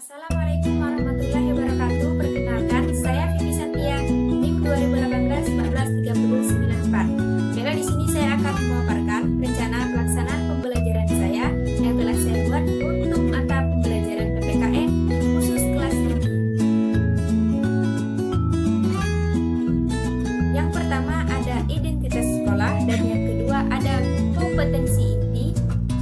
Assalamualaikum warahmatullahi wabarakatuh. Perkenalkan, saya Vivi Santia, NIM 2018-143094. Maka di sini saya akan memaparkan rencana pelaksanaan pembelajaran saya yang telah saya buat untuk mata pembelajaran PPKN khusus kelas tinggi. Yang pertama ada identitas sekolah, dan yang kedua ada kompetensi inti,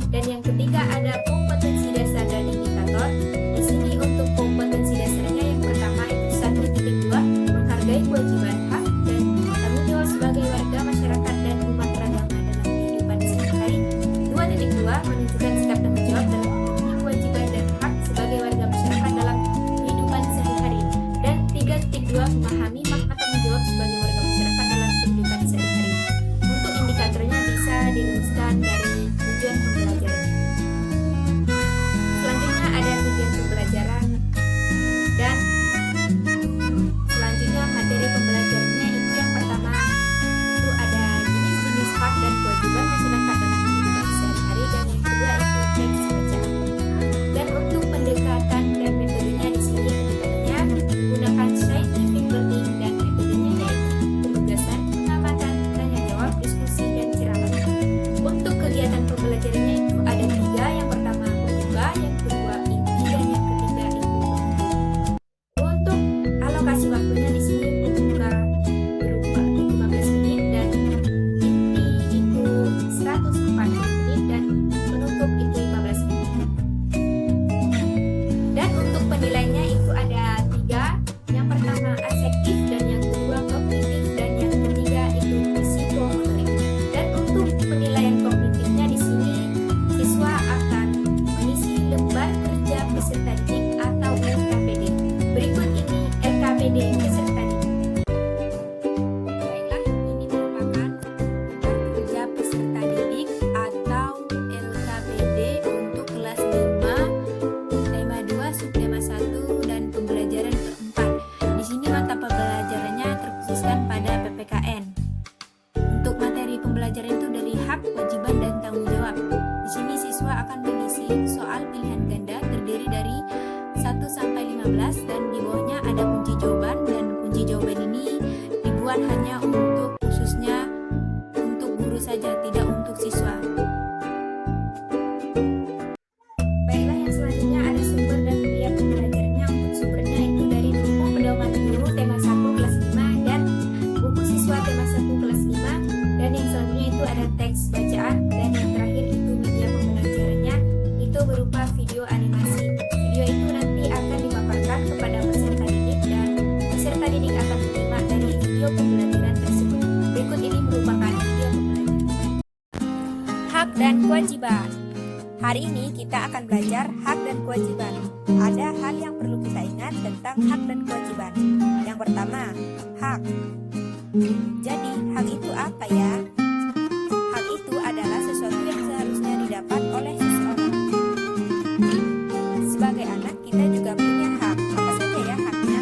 dan yang ketiga ada kompetensi dasar dan indikator. Di sini untuk kompetensi dasarnya yang pertama itu 1.2 menghargai kewajiban hak dan tanggung jawab sebagai warga masyarakat dan umat beragama dalam kehidupan sehari-hari. 2.2 menunjukkan sikap tanggung jawab dalam memenuhi kewajiban dan hak sebagai warga masyarakat dalam kehidupan sehari-hari. Dan 3.2 memahami makna tanggung jawab sebagai warga masyarakat dalam kehidupan sehari-hari. Untuk indikatornya bisa dirumuskan dari tujuan pembelajaran. Selanjutnya ada tujuan pembelajaran, dan selanjutnya materi pembelajarannya itu yang pertama itu ada jenis-jenis hak dan kewajiban masyarakat dalam kehidupan sehari-hari, dan yang kedua itu teks bacaan. Dan untuk pendekatan dan metodenya di sini pendekatannya menggunakan scientific learning, dan metodenya yaitu penugasan, pengamatan, tanya jawab, diskusi, dan ceramah. Untuk kegiatan pembelajarannya itu ada 3, yang pertama pembuka, yang kedua inti, dan yang ketiga itu penutup. Untuk alokasi waktunya di sini pembuka berupa 15 menit, dan inti itu 140 menit, dan penutup itu 15 menit. Dan untuk penilaiannya itu ada 3, yang pertama afektif, dan yang kedua kognitif, dan yang ketiga itu psikomotorik. Dan untuk penilaian kognitifnya di sini siswa akan mengisi lembar kerja peserta didik atau LKPD. Berikut ini LKPD peserta didik. Baiklah, ini merupakan lembar kerja peserta didik atau LKPD untuk kelas 5, tema 2, subtema 1, dan pembelajaran keempat. Di sini mata pembelajarannya terkhususkan pada PPKN. Untuk materi pembelajaran itu dari hak, kewajiban, dan tanggung jawab. Di sini siswa akan mengisi soal pilihan ganda terdiri dari 1 sampai 15, dan di bawahnya ada kunci jawaban, dan kunci jawaban ini dibuat hanya untuk khususnya untuk guru saja, tidak untuk siswa. Baiklah, yang selanjutnya ada sumber dan media pembelajarannya. Untuk sumbernya itu dari buku pedoman guru tema 1 kelas 5 dan buku siswa tema 1 kelas 5, dan yang selanjutnya itu ada teks bacaan, dan yang terakhir itu media pembelajarannya itu berupa video animasi. Video itu nanti akan dipaparkan kepada peserta didik, dan peserta didik akan menyimak dari video pembelajaran tersebut. Berikut ini merupakan video pembelajaran. Hak dan kewajiban. Hari ini kita akan belajar hak dan kewajiban. Ada hal yang perlu kita ingat tentang hak dan kewajiban. Yang pertama, hak. Jadi, hak itu apa ya? Hak itu adalah sesuatu yang seharusnya didapat oleh seseorang. Sebagai anak, kita juga punya hak. Apa saja ya haknya?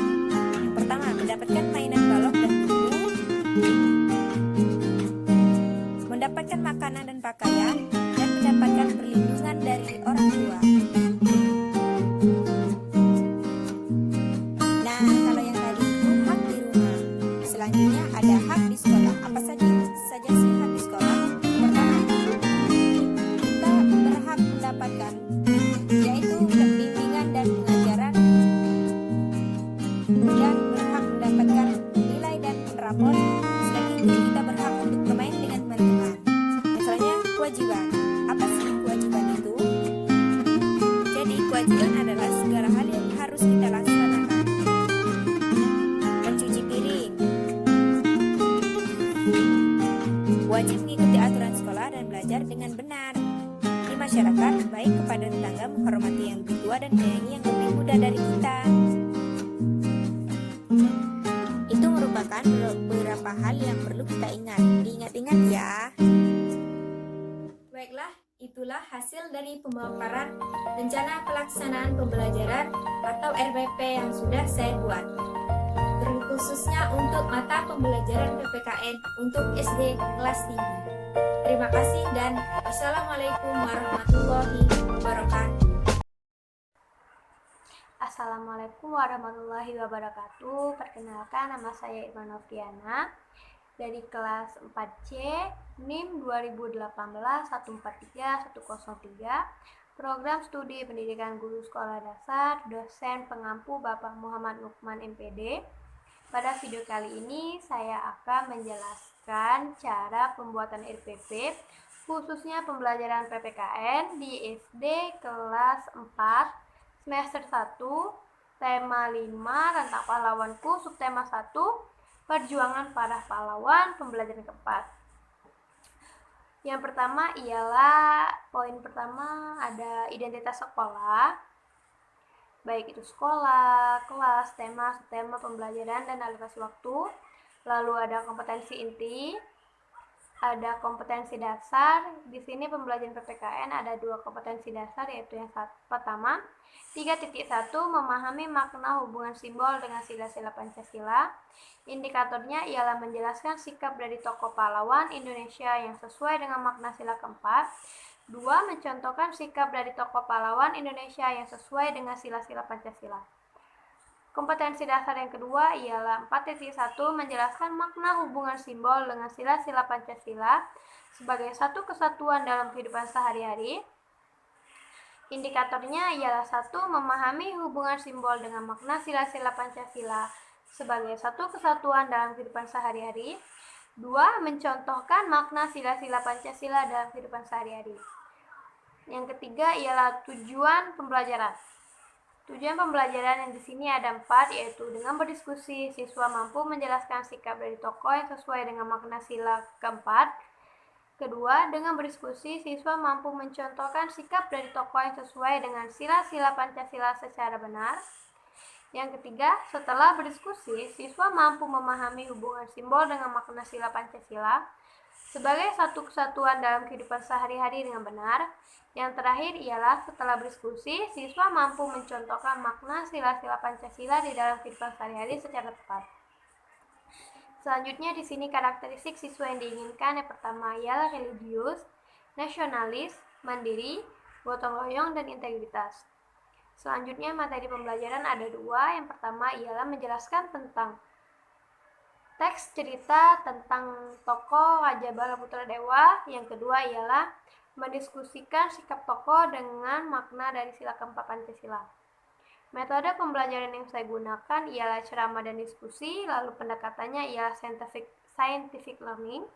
Yang pertama, mendapatkan mainan balok dan buku, mendapatkan makanan dan pakaian, dan mendapatkan perlindungan dari orang tua. Nah, kalau yang tadi itu hak di rumah. Selanjutnya ada hak di sekolah. Apa saja sih hak di sekolah? Pertama, kita berhak mendapatkan yaitu bimbingan dan pengajaran, dan berhak mendapatkan nilai dan rapor. Selain itu kita berhak untuk bermain dengan teman-teman. Yang selanjutnya kewajiban. Apa sih kewajiban itu? Jadi kewajiban adalah segala hal yang harus kita laksanakan. Mencuci piring, wajib mengikuti aturan sekolah dan belajar dengan benar. Di masyarakat, baik kepada tetangga, menghormati yang lebih tua dan menyayangi yang lebih muda dari kita. Itu merupakan beberapa hal yang perlu kita ingat. Diingat-ingat ya. Baiklah, itulah hasil dari pemaparan rencana pelaksanaan pembelajaran atau RPP yang sudah saya buat. Terkhususnya untuk mata pembelajaran PPKN untuk SD kelas tinggi. Terima kasih dan wassalamualaikum warahmatullahi wabarakatuh. Assalamualaikum warahmatullahi wabarakatuh. Perkenalkan, nama saya Irma Novriana dari kelas 4C NIM 2018-143-103, Program Studi Pendidikan Guru Sekolah Dasar, dosen pengampu Bapak Muhammad Lukman MPD. Pada video kali ini saya akan menjelaskan cara pembuatan RPP, khususnya pembelajaran PPKN di SD kelas 4 semester 1, tema 5, Rentang Pahlawanku, subtema 1, Perjuangan Para Pahlawan, pembelajaran keempat. Yang pertama ialah, poin pertama ada identitas sekolah, baik itu sekolah, kelas, tema, subtema, pembelajaran, dan alokasi waktu. Lalu ada kompetensi inti, ada kompetensi dasar. Di sini pembelajaran PPKN ada 2 kompetensi dasar, yaitu yang pertama 3.1 memahami makna hubungan simbol dengan sila-sila Pancasila. Indikatornya ialah menjelaskan sikap dari tokoh pahlawan Indonesia yang sesuai dengan makna sila keempat. 2. Mencontohkan sikap dari tokoh pahlawan Indonesia yang sesuai dengan sila-sila Pancasila. Kompetensi dasar yang kedua ialah 4.1 menjelaskan makna hubungan simbol dengan sila-sila Pancasila sebagai satu kesatuan dalam kehidupan sehari-hari. Indikatornya ialah 1. Memahami hubungan simbol dengan makna sila-sila Pancasila sebagai satu kesatuan dalam kehidupan sehari-hari. 2. Mencontohkan makna sila-sila Pancasila dalam kehidupan sehari-hari. Yang ketiga ialah tujuan pembelajaran. Tujuan pembelajaran yang di sini ada 4, yaitu dengan berdiskusi, siswa mampu menjelaskan sikap dari tokoh yang sesuai dengan makna sila keempat. Kedua, dengan berdiskusi, siswa mampu mencontohkan sikap dari tokoh yang sesuai dengan sila-sila Pancasila secara benar. Yang ketiga, setelah berdiskusi, siswa mampu memahami hubungan simbol dengan makna sila Pancasila sebagai satu kesatuan dalam kehidupan sehari-hari dengan benar. Yang terakhir ialah setelah berdiskusi, siswa mampu mencontohkan makna sila-sila Pancasila di dalam kehidupan sehari-hari secara tepat. Selanjutnya di sini karakteristik siswa yang diinginkan. Yang pertama ialah religius, nasionalis, mandiri, gotong royong, dan integritas. Selanjutnya materi pembelajaran ada 2. Yang pertama ialah menjelaskan tentang teks cerita tentang tokoh Raja Bala Putra Dewa. Yang kedua ialah mendiskusikan sikap tokoh dengan makna dari sila keempat Pancasila. Metode pembelajaran yang saya gunakan ialah ceramah dan diskusi, lalu pendekatannya ialah scientific learning.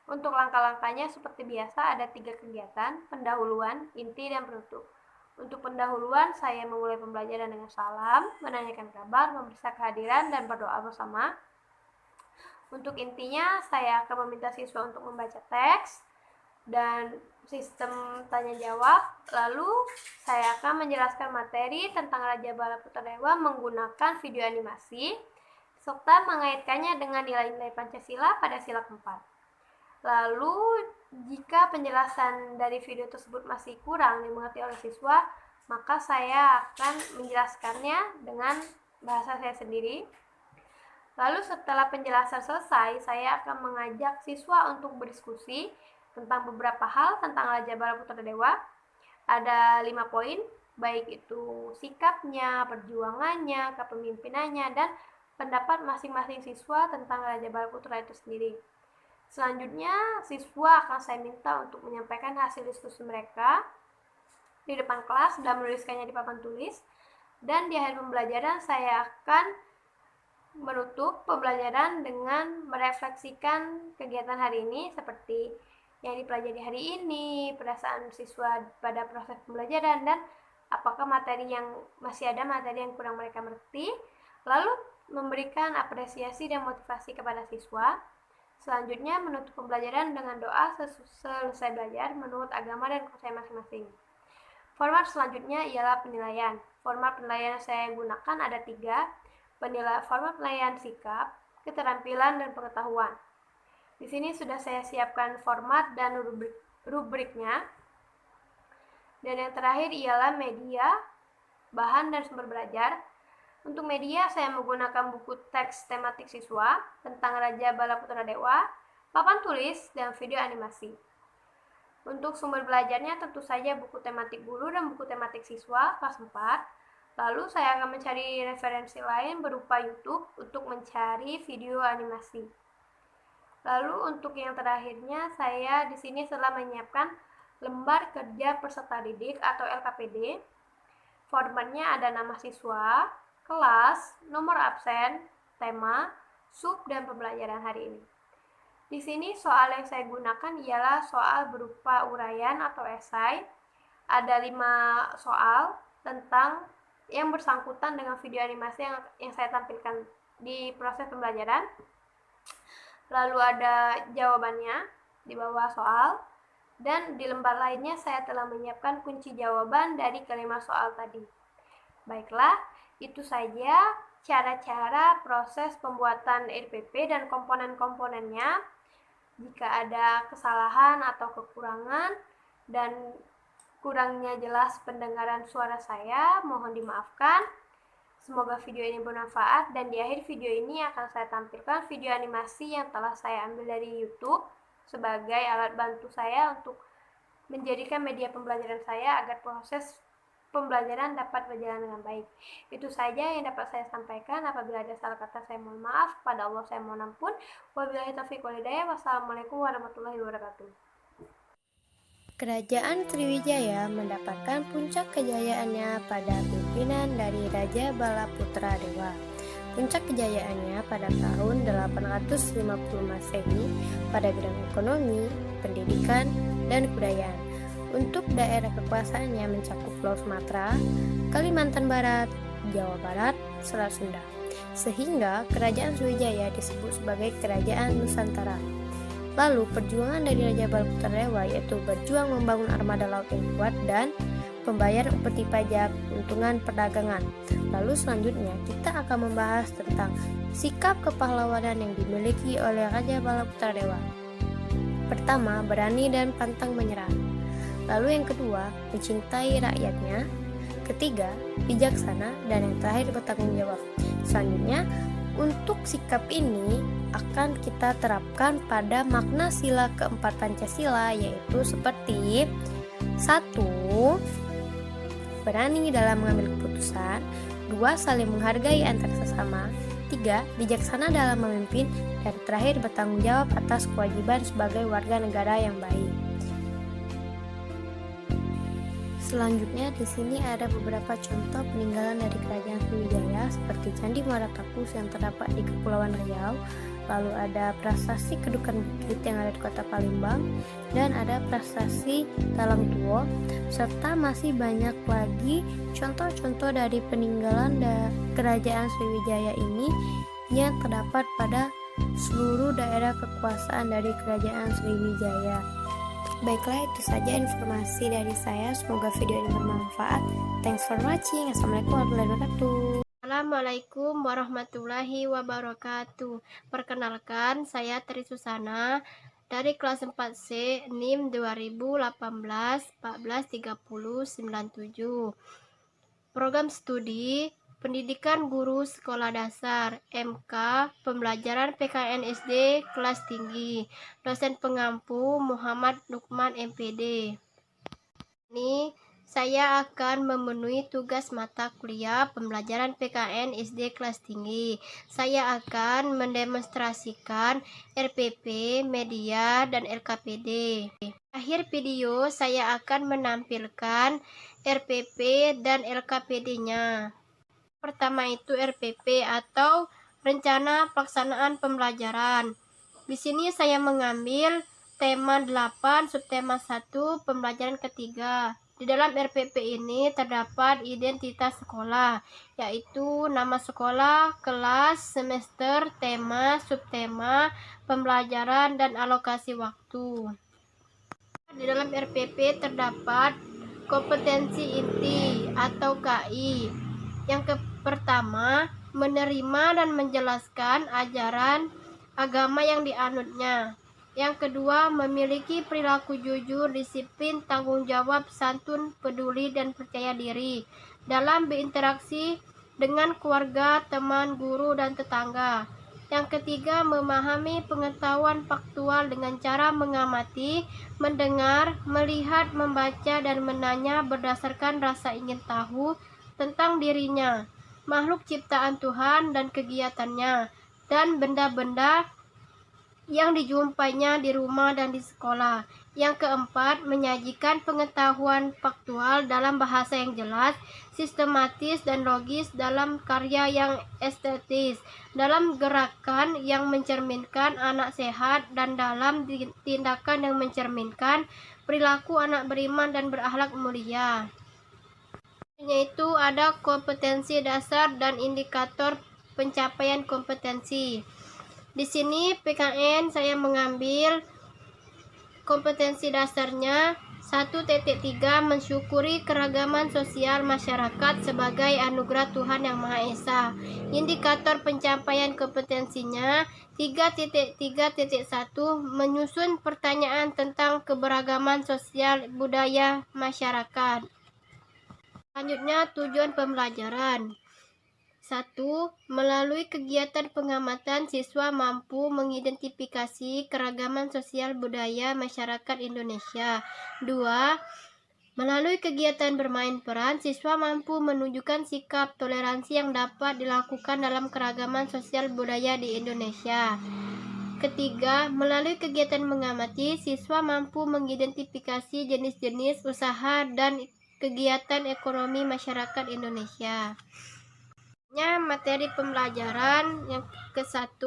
Untuk langkah-langkahnya seperti biasa ada 3 kegiatan, pendahuluan, inti, dan penutup. Untuk pendahuluan, saya memulai pembelajaran dengan salam, menanyakan kabar, memeriksa kehadiran, dan berdoa bersama. Untuk intinya, saya akan meminta siswa untuk membaca teks dan sistem tanya jawab. Lalu saya akan menjelaskan materi tentang Raja Bala Putra Dewa menggunakan video animasi serta mengaitkannya dengan nilai-nilai Pancasila pada sila keempat. Lalu jika penjelasan dari video tersebut masih kurang dimengerti oleh siswa, maka saya akan menjelaskannya dengan bahasa saya sendiri. Lalu setelah penjelasan selesai, saya akan mengajak siswa untuk berdiskusi tentang beberapa hal tentang Raja Bala Putra Dewa. Ada 5 poin, baik itu sikapnya, perjuangannya, kepemimpinannya, dan pendapat masing-masing siswa tentang Raja Bala Putra itu sendiri. Selanjutnya, siswa akan saya minta untuk menyampaikan hasil diskusi mereka di depan kelas dan menuliskannya di papan tulis. Dan di akhir pembelajaran, saya akan menutup pembelajaran dengan merefleksikan kegiatan hari ini seperti yang dipelajari hari ini, perasaan siswa pada proses pembelajaran, dan apakah materi yang masih ada materi yang kurang mereka mengerti. Lalu memberikan apresiasi dan motivasi kepada siswa. Selanjutnya menutup pembelajaran dengan doa selesai belajar menurut agama dan kepercayaan masing-masing. Format selanjutnya ialah penilaian. Format penilaian yang saya gunakan ada 3. Format penilaian sikap, keterampilan, dan pengetahuan. Di sini sudah saya siapkan format dan rubriknya. Dan yang terakhir ialah media, bahan, dan sumber belajar. Untuk media, saya menggunakan buku teks tematik siswa tentang Raja Bala Putra Dewa, papan tulis, dan video animasi. Untuk sumber belajarnya tentu saja buku tematik guru dan buku tematik siswa kelas 4. Lalu saya akan mencari referensi lain berupa YouTube untuk mencari video animasi. Lalu untuk yang terakhirnya, saya di sini telah menyiapkan lembar kerja peserta didik atau LKPD. Formatnya ada nama siswa, kelas, nomor absen, tema, sub, dan pembelajaran hari ini. Di sini soal yang saya gunakan ialah soal berupa uraian atau esai. Ada 5 soal tentang yang bersangkutan dengan video animasi yang saya tampilkan di proses pembelajaran. Lalu ada jawabannya di bawah soal, dan di lembar lainnya saya telah menyiapkan kunci jawaban dari kelima soal tadi. Baiklah, itu saja cara-cara proses pembuatan RPP dan komponen-komponennya. Jika ada kesalahan atau kekurangan dan kurangnya jelas pendengaran suara saya, mohon dimaafkan. Semoga video ini bermanfaat, dan di akhir video ini akan saya tampilkan video animasi yang telah saya ambil dari YouTube sebagai alat bantu saya untuk menjadikan media pembelajaran saya agar proses pembelajaran dapat berjalan dengan baik. Itu saja yang dapat saya sampaikan. Apabila ada salah kata, saya mohon maaf. Pada Allah saya mohon ampun. Wabillahi taufiq wal hidayah. Wassalamualaikum warahmatullahi wabarakatuh. Kerajaan Sriwijaya mendapatkan puncak kejayaannya pada pimpinan dari Raja Balaputra Dewa. Puncak kejayaannya pada tahun 850 Masehi pada bidang ekonomi, pendidikan, dan kebudayaan. Untuk daerah kekuasaannya mencakup Pulau Sumatera, Kalimantan Barat, Jawa Barat, Selat Sunda. Sehingga Kerajaan Sriwijaya disebut sebagai Kerajaan Nusantara. Lalu perjuangan dari Raja Balaputra Dewa yaitu berjuang membangun armada laut yang kuat dan pembayar upeti pajak, keuntungan perdagangan. Lalu selanjutnya kita akan membahas tentang sikap kepahlawanan yang dimiliki oleh Raja Balaputra Dewa. Pertama, berani dan pantang menyerah. Lalu yang kedua, mencintai rakyatnya. Ketiga, bijaksana. Dan yang terakhir, bertanggung jawab. Selanjutnya, untuk sikap ini akan kita terapkan pada makna sila keempat Pancasila, yaitu seperti 1. Berani dalam mengambil keputusan. 2. Saling menghargai antar sesama. 3. Bijaksana dalam memimpin. Dan terakhir, bertanggung jawab atas kewajiban sebagai warga negara yang baik. Selanjutnya di sini ada beberapa contoh peninggalan dari Kerajaan Sriwijaya seperti Candi Muara Takus yang terdapat di Kepulauan Riau, lalu ada prasasti Kedukan Bukit yang ada di Kota Palembang, dan ada prasasti Talang Tuo, serta masih banyak lagi contoh-contoh dari peninggalan Kerajaan Sriwijaya ini yang terdapat pada seluruh daerah kekuasaan dari Kerajaan Sriwijaya. Baiklah, itu saja informasi dari saya. Semoga video ini bermanfaat. Thanks for watching. Assalamualaikum warahmatullahi wabarakatuh. Assalamualaikum warahmatullahi wabarakatuh. Perkenalkan, saya Tri Susana dari kelas 4C NIM 2018-143097. Program studi Pendidikan Guru Sekolah Dasar MK Pembelajaran PKN SD kelas tinggi. Dosen pengampu Muhammad Lukman MPD. Ini saya akan memenuhi tugas mata kuliah pembelajaran PKN SD kelas tinggi. Saya akan mendemonstrasikan RPP, media, dan LKPD. Akhir video saya akan menampilkan RPP dan LKPD-nya. Pertama itu RPP atau Rencana Pelaksanaan Pembelajaran. Di sini saya mengambil tema 8, subtema 1, pembelajaran ketiga. Di dalam RPP ini terdapat identitas sekolah, yaitu nama sekolah, kelas, semester, tema, subtema, pembelajaran, dan alokasi waktu. Di dalam RPP terdapat kompetensi inti atau KI. Yang pertama, menerima dan menjelaskan ajaran agama yang dianutnya. Yang kedua, memiliki perilaku jujur, disiplin, tanggung jawab, santun, peduli, dan percaya diri dalam berinteraksi dengan keluarga, teman, guru, dan tetangga. Yang ketiga, memahami pengetahuan faktual dengan cara mengamati, mendengar, melihat, membaca, dan menanya berdasarkan rasa ingin tahu, tentang dirinya, makhluk ciptaan Tuhan dan kegiatannya, dan benda-benda yang dijumpainya di rumah dan di sekolah. Yang keempat, menyajikan pengetahuan faktual dalam bahasa yang jelas, sistematis, dan logis dalam karya yang estetis, dalam gerakan yang mencerminkan anak sehat, dan dalam tindakan yang mencerminkan perilaku anak beriman dan berakhlak mulia. Yaitu ada kompetensi dasar dan indikator pencapaian kompetensi. Di sini PKN saya mengambil kompetensi dasarnya 1.3 mensyukuri keragaman sosial masyarakat sebagai anugerah Tuhan Yang Maha Esa. Indikator pencapaian kompetensinya 3.3.1 menyusun pertanyaan tentang keberagaman sosial budaya masyarakat. Selanjutnya, tujuan pembelajaran. 1. Melalui kegiatan pengamatan, siswa mampu mengidentifikasi keragaman sosial budaya masyarakat Indonesia. 2. Melalui kegiatan bermain peran, siswa mampu menunjukkan sikap toleransi yang dapat dilakukan dalam keragaman sosial budaya di Indonesia. Ketiga, melalui kegiatan mengamati, siswa mampu mengidentifikasi jenis-jenis usaha dan kegiatan ekonomi masyarakat Indonesia. Materi pembelajaran yang ke-1,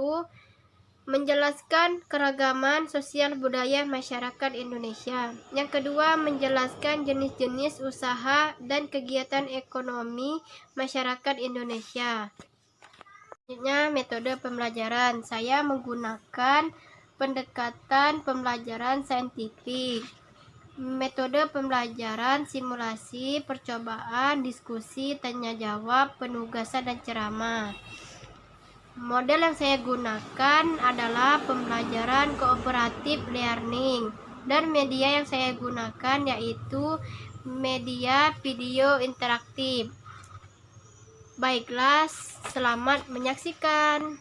menjelaskan keragaman sosial budaya masyarakat Indonesia. Yang kedua, menjelaskan jenis-jenis usaha dan kegiatan ekonomi masyarakat Indonesia. Selanjutnya, metode pembelajaran. Saya menggunakan pendekatan pembelajaran saintifik. Metode pembelajaran simulasi, percobaan, diskusi, tanya jawab, penugasan, dan ceramah. Model yang saya gunakan adalah pembelajaran kooperatif learning, dan media yang saya gunakan yaitu media video interaktif. Baiklah, selamat menyaksikan.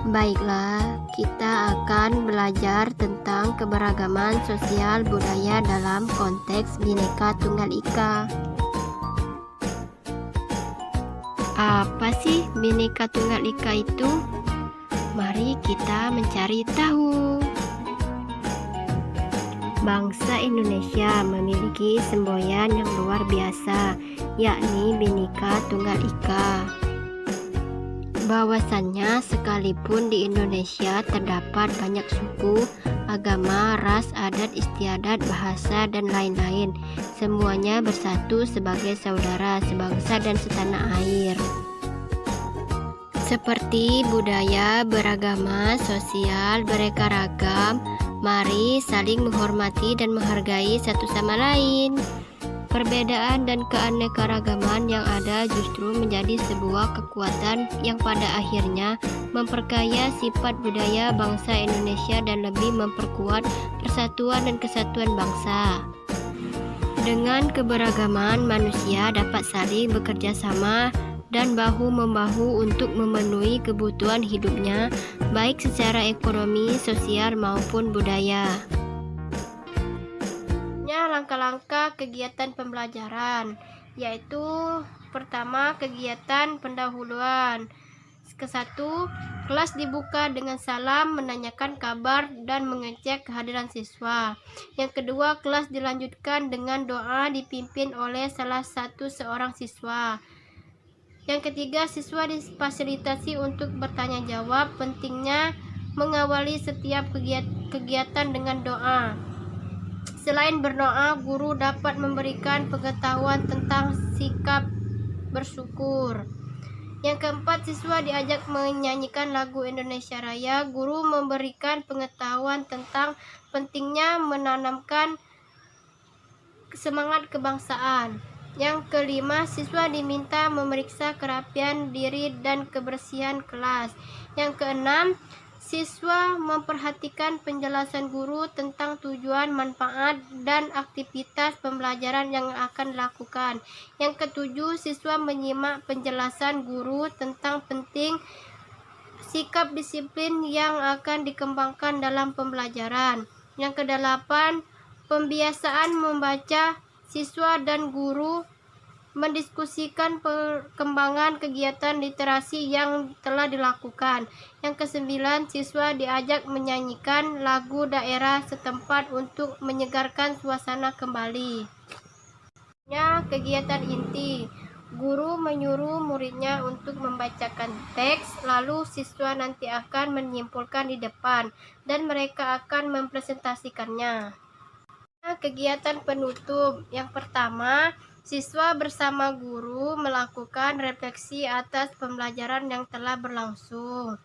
Baiklah, kita akan belajar tentang keberagaman sosial budaya dalam konteks Bhinneka Tunggal Ika. Apa sih Bhinneka Tunggal Ika itu? Mari kita mencari tahu. Bangsa Indonesia memiliki semboyan yang luar biasa, yakni Bhinneka Tunggal Ika. Bahwasannya sekalipun di Indonesia terdapat banyak suku, agama, ras, adat istiadat, bahasa, dan lain-lain, semuanya bersatu sebagai saudara, sebangsa, dan setanah air. Seperti budaya beragama, sosial beraneka ragam, mari saling menghormati dan menghargai satu sama lain. Perbedaan dan keanekaragaman yang ada justru menjadi sebuah kekuatan yang pada akhirnya memperkaya sifat budaya bangsa Indonesia dan lebih memperkuat persatuan dan kesatuan bangsa. Dengan keberagaman, manusia dapat saling bekerja sama dan bahu-membahu untuk memenuhi kebutuhan hidupnya, baik secara ekonomi, sosial, maupun budaya. Langkah-langkah kegiatan pembelajaran, yaitu pertama, kegiatan pendahuluan. Ke-1, kelas dibuka dengan salam, menanyakan kabar, dan mengecek kehadiran siswa. Yang kedua, kelas dilanjutkan dengan doa dipimpin oleh salah satu seorang siswa. Yang ketiga, siswa difasilitasi untuk bertanya jawab. Pentingnya mengawali setiap kegiatan dengan doa. Selain berdoa, guru dapat memberikan pengetahuan tentang sikap bersyukur. Yang keempat, siswa diajak menyanyikan lagu Indonesia Raya. Guru memberikan pengetahuan tentang pentingnya menanamkan semangat kebangsaan. Yang kelima, siswa diminta memeriksa kerapian diri dan kebersihan kelas. Yang keenam, siswa memperhatikan penjelasan guru tentang tujuan, manfaat, dan aktivitas pembelajaran yang akan dilakukan. Yang ketujuh, siswa menyimak penjelasan guru tentang penting sikap disiplin yang akan dikembangkan dalam pembelajaran. Yang kedelapan, pembiasaan membaca. Siswa dan guru mendiskusikan perkembangan kegiatan literasi yang telah dilakukan. Yang kesembilan, siswa diajak menyanyikan lagu daerah setempat untuk menyegarkan suasana kembali. Kegiatan inti, guru menyuruh muridnya untuk membacakan teks, lalu siswa nanti akan menyimpulkan di depan dan mereka akan mempresentasikannya. Kegiatan penutup, yang pertama, siswa bersama guru melakukan refleksi atas pembelajaran yang telah berlangsung.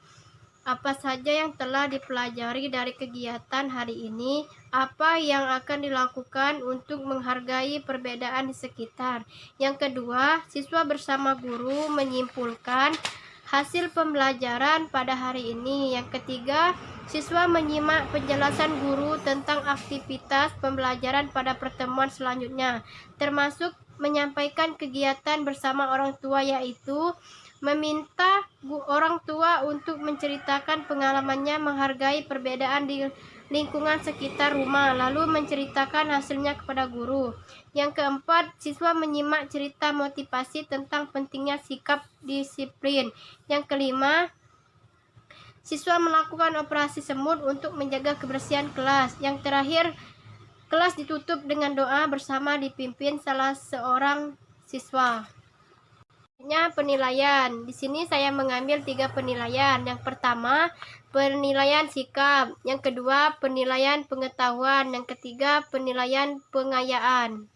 Apa saja yang telah dipelajari dari kegiatan hari ini, apa yang akan dilakukan untuk menghargai perbedaan di sekitar. Yang kedua, siswa bersama guru menyimpulkan hasil pembelajaran pada hari ini. Yang ketiga, siswa menyimak penjelasan guru tentang aktivitas pembelajaran pada pertemuan selanjutnya, termasuk menyampaikan kegiatan bersama orang tua, yaitu meminta orang tua untuk menceritakan pengalamannya menghargai perbedaan di lingkungan sekitar rumah, lalu menceritakan hasilnya kepada guru. Yang keempat, siswa menyimak cerita motivasi tentang pentingnya sikap disiplin. Yang kelima, siswa melakukan operasi semut untuk menjaga kebersihan kelas. Yang terakhir, kelas ditutup dengan doa bersama dipimpin salah seorang siswa. Penilaian. Di sini saya mengambil 3 penilaian. Yang pertama, penilaian sikap. Yang kedua, penilaian pengetahuan. Yang ketiga, penilaian pengayaan.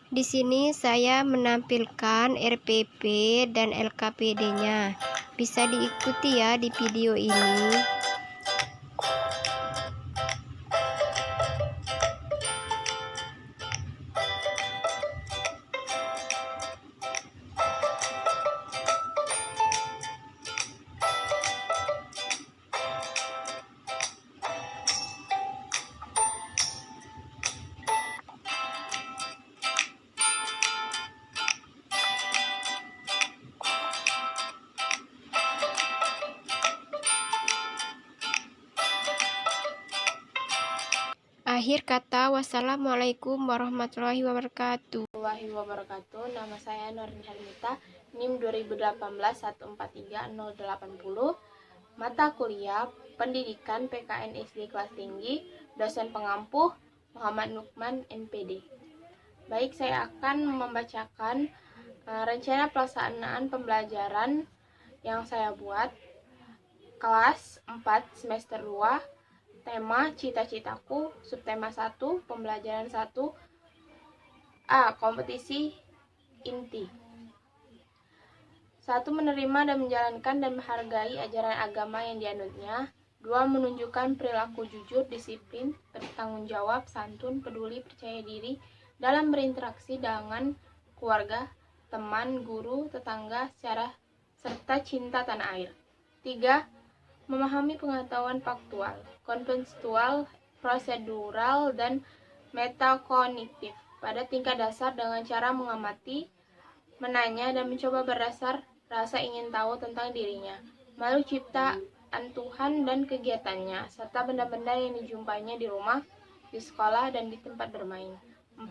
Di sini saya menampilkan RPP dan LKPD-nya. Bisa diikuti ya di video ini. Akhir kata, wassalamualaikum warahmatullahi wabarakatuh. Nama saya Norin Helmita, NIM 2018-143-080. Mata kuliah Pendidikan PKN SD kelas tinggi, dosen pengampu Muhammad Nukman MPD. Baik, saya akan membacakan rencana pelaksanaan pembelajaran yang saya buat. Kelas 4 semester 2. Tema cita-citaku, subtema 1, pembelajaran 1. A. Kompetisi inti. 1. Menerima dan menjalankan dan menghargai ajaran agama yang dianutnya. 2. Menunjukkan perilaku jujur, disiplin, bertanggung jawab, santun, peduli, percaya diri dalam berinteraksi dengan keluarga, teman, guru, tetangga, serta cinta tanah air. 3. Memahami pengetahuan faktual, kontekstual, prosedural, dan metakognitif pada tingkat dasar dengan cara mengamati, menanya, dan mencoba berdasar rasa ingin tahu tentang dirinya, makhluk ciptaan Tuhan dan kegiatannya, serta benda-benda yang dijumpainya di rumah, di sekolah, dan di tempat bermain. 4.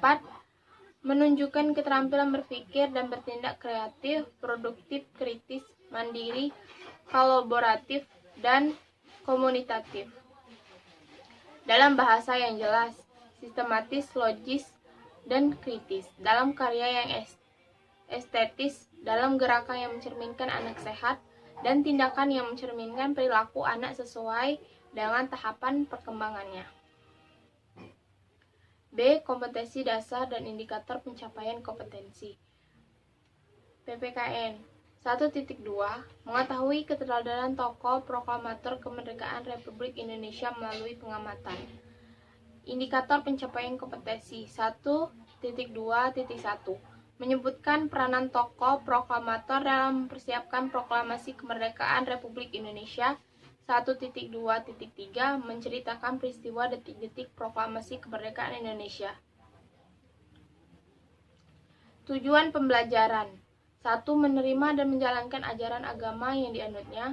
Menunjukkan keterampilan berpikir dan bertindak kreatif, produktif, kritis, mandiri, kolaboratif, dan komunitatif dalam bahasa yang jelas, sistematis, logis, dan kritis, dalam karya yang estetis, dalam gerakan yang mencerminkan anak sehat, dan tindakan yang mencerminkan perilaku anak sesuai dengan tahapan perkembangannya. B. Kompetensi dasar dan indikator pencapaian kompetensi. PPKN 1.2. Mengetahui keteladanan tokoh proklamator kemerdekaan Republik Indonesia melalui pengamatan. Indikator pencapaian kompetensi 1.2.1. Menyebutkan peranan tokoh proklamator dalam mempersiapkan proklamasi kemerdekaan Republik Indonesia. 1.2.3. Menceritakan peristiwa detik-detik proklamasi kemerdekaan Indonesia. Tujuan pembelajaran 1. Menerima dan menjalankan ajaran agama yang dianutnya.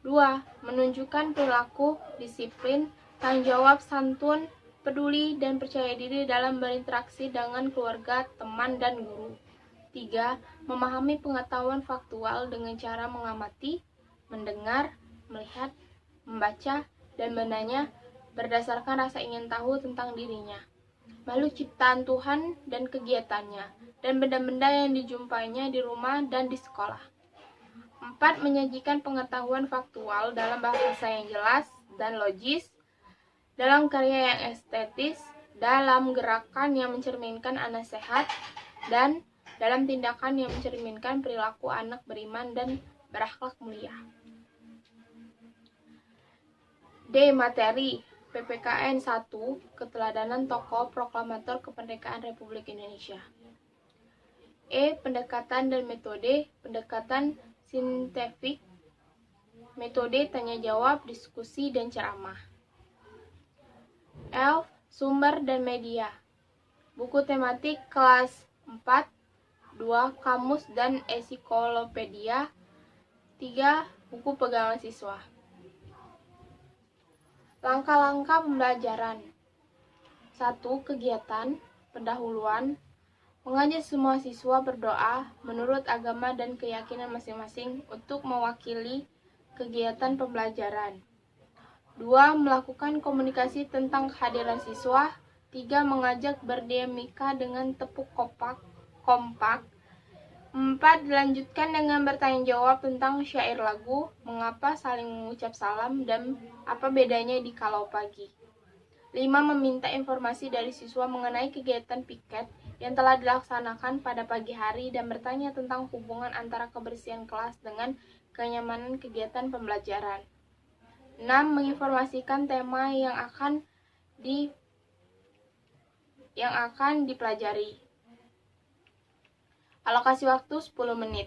2. Menunjukkan perilaku, disiplin, tanggung jawab, santun, peduli, dan percaya diri dalam berinteraksi dengan keluarga, teman, dan guru. 3. Memahami pengetahuan faktual dengan cara mengamati, mendengar, melihat, membaca, dan menanya berdasarkan rasa ingin tahu tentang dirinya, makhluk ciptaan Tuhan dan kegiatannya, dan benda-benda yang dijumpainya di rumah dan di sekolah. 4. Menyajikan pengetahuan faktual dalam bahasa yang jelas dan logis, dalam karya yang estetis, dalam gerakan yang mencerminkan anak sehat, dan dalam tindakan yang mencerminkan perilaku anak beriman dan berakhlak mulia. D. Materi PPKN 1. Keteladanan tokoh proklamator kemerdekaan Republik Indonesia. E. Pendekatan dan metode. Pendekatan sintetik, metode tanya jawab, diskusi, dan ceramah. L. Sumber dan media. Buku tematik kelas 4, 2. Kamus dan ensiklopedia, 3. Buku pegangan siswa. Langkah-langkah pembelajaran. 1. Kegiatan pendahuluan. Mengajak semua siswa berdoa menurut agama dan keyakinan masing-masing untuk mewakili kegiatan pembelajaran. 2. Melakukan komunikasi tentang kehadiran siswa. 3. Mengajak berdinamika dengan tepuk kompak. 4. Dilanjutkan dengan bertanya jawab tentang syair lagu, mengapa saling mengucap salam, dan apa bedanya di kalau pagi. 5. Meminta informasi dari siswa mengenai kegiatan piket yang telah dilaksanakan pada pagi hari dan bertanya tentang hubungan antara kebersihan kelas dengan kenyamanan kegiatan pembelajaran. 6. Menginformasikan tema yang akan dipelajari. Alokasi waktu 10 menit.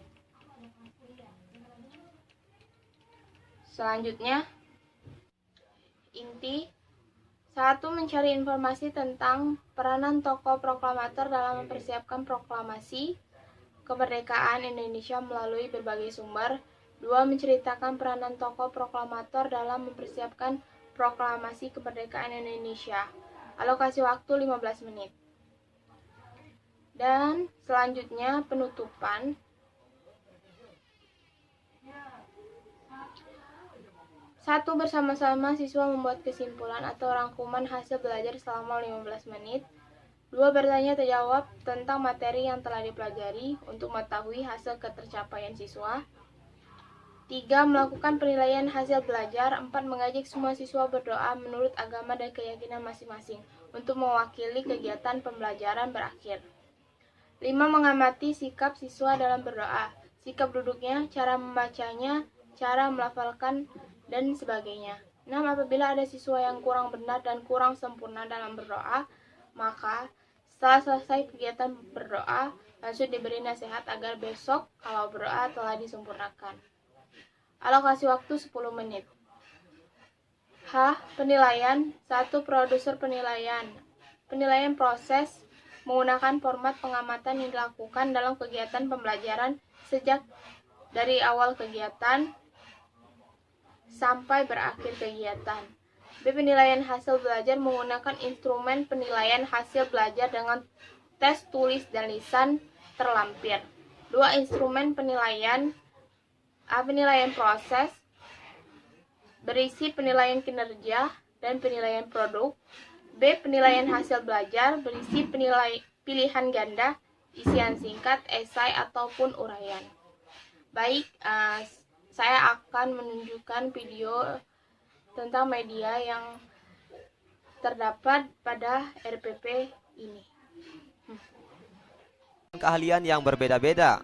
Selanjutnya, inti 1. Mencari informasi tentang peranan tokoh proklamator dalam mempersiapkan proklamasi kemerdekaan Indonesia melalui berbagai sumber. 2. Menceritakan peranan tokoh proklamator dalam mempersiapkan proklamasi kemerdekaan Indonesia. Alokasi waktu 15 menit. Dan selanjutnya penutupan. 1. Bersama-sama siswa membuat kesimpulan atau rangkuman hasil belajar selama 15 menit. 2. Bertanya terjawab tentang materi yang telah dipelajari untuk mengetahui hasil ketercapaian siswa. 3. Melakukan penilaian hasil belajar. 4. Mengajak semua siswa berdoa menurut agama dan keyakinan masing-masing untuk mewakili kegiatan pembelajaran berakhir. 5. Mengamati sikap siswa dalam berdoa, sikap duduknya, cara membacanya, cara melafalkan, dan sebagainya. 6. Apabila ada siswa yang kurang benar dan kurang sempurna dalam berdoa, maka setelah selesai kegiatan berdoa, langsung diberi nasihat agar besok kalau berdoa telah disempurnakan. Alokasi waktu 10 menit. H. Penilaian. 1. Produser penilaian. Penilaian proses menggunakan format pengamatan yang dilakukan dalam kegiatan pembelajaran sejak dari awal kegiatan sampai berakhir kegiatan. B. Penilaian hasil belajar menggunakan instrumen penilaian hasil belajar dengan tes tulis dan lisan terlampir. 2. Instrumen penilaian. A. Penilaian proses berisi penilaian kinerja dan penilaian produk. B. Penilaian hasil belajar berisi pilihan ganda, isian singkat, esai, ataupun uraian. Baik, saya akan menunjukkan video tentang media yang terdapat pada RPP ini. Keahlian yang berbeda-beda.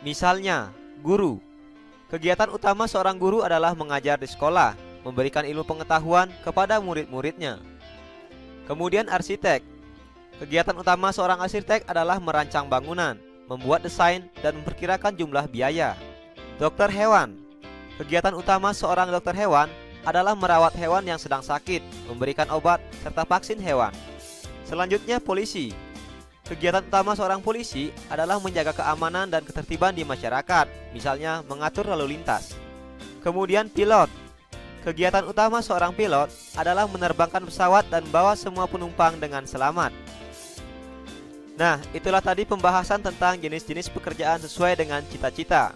Misalnya, guru. Kegiatan utama seorang guru adalah mengajar di sekolah, memberikan ilmu pengetahuan kepada murid-muridnya. Kemudian arsitek. Kegiatan utama seorang arsitek adalah merancang bangunan, membuat desain, dan memperkirakan jumlah biaya. Dokter hewan. Kegiatan utama seorang dokter hewan adalah merawat hewan yang sedang sakit, memberikan obat, serta vaksin hewan. Selanjutnya polisi. Kegiatan utama seorang polisi adalah menjaga keamanan dan ketertiban di masyarakat, misalnya mengatur lalu lintas. Kemudian pilot. Kegiatan utama seorang pilot adalah menerbangkan pesawat dan bawa semua penumpang dengan selamat. Nah, itulah tadi pembahasan tentang jenis-jenis pekerjaan sesuai dengan cita-cita.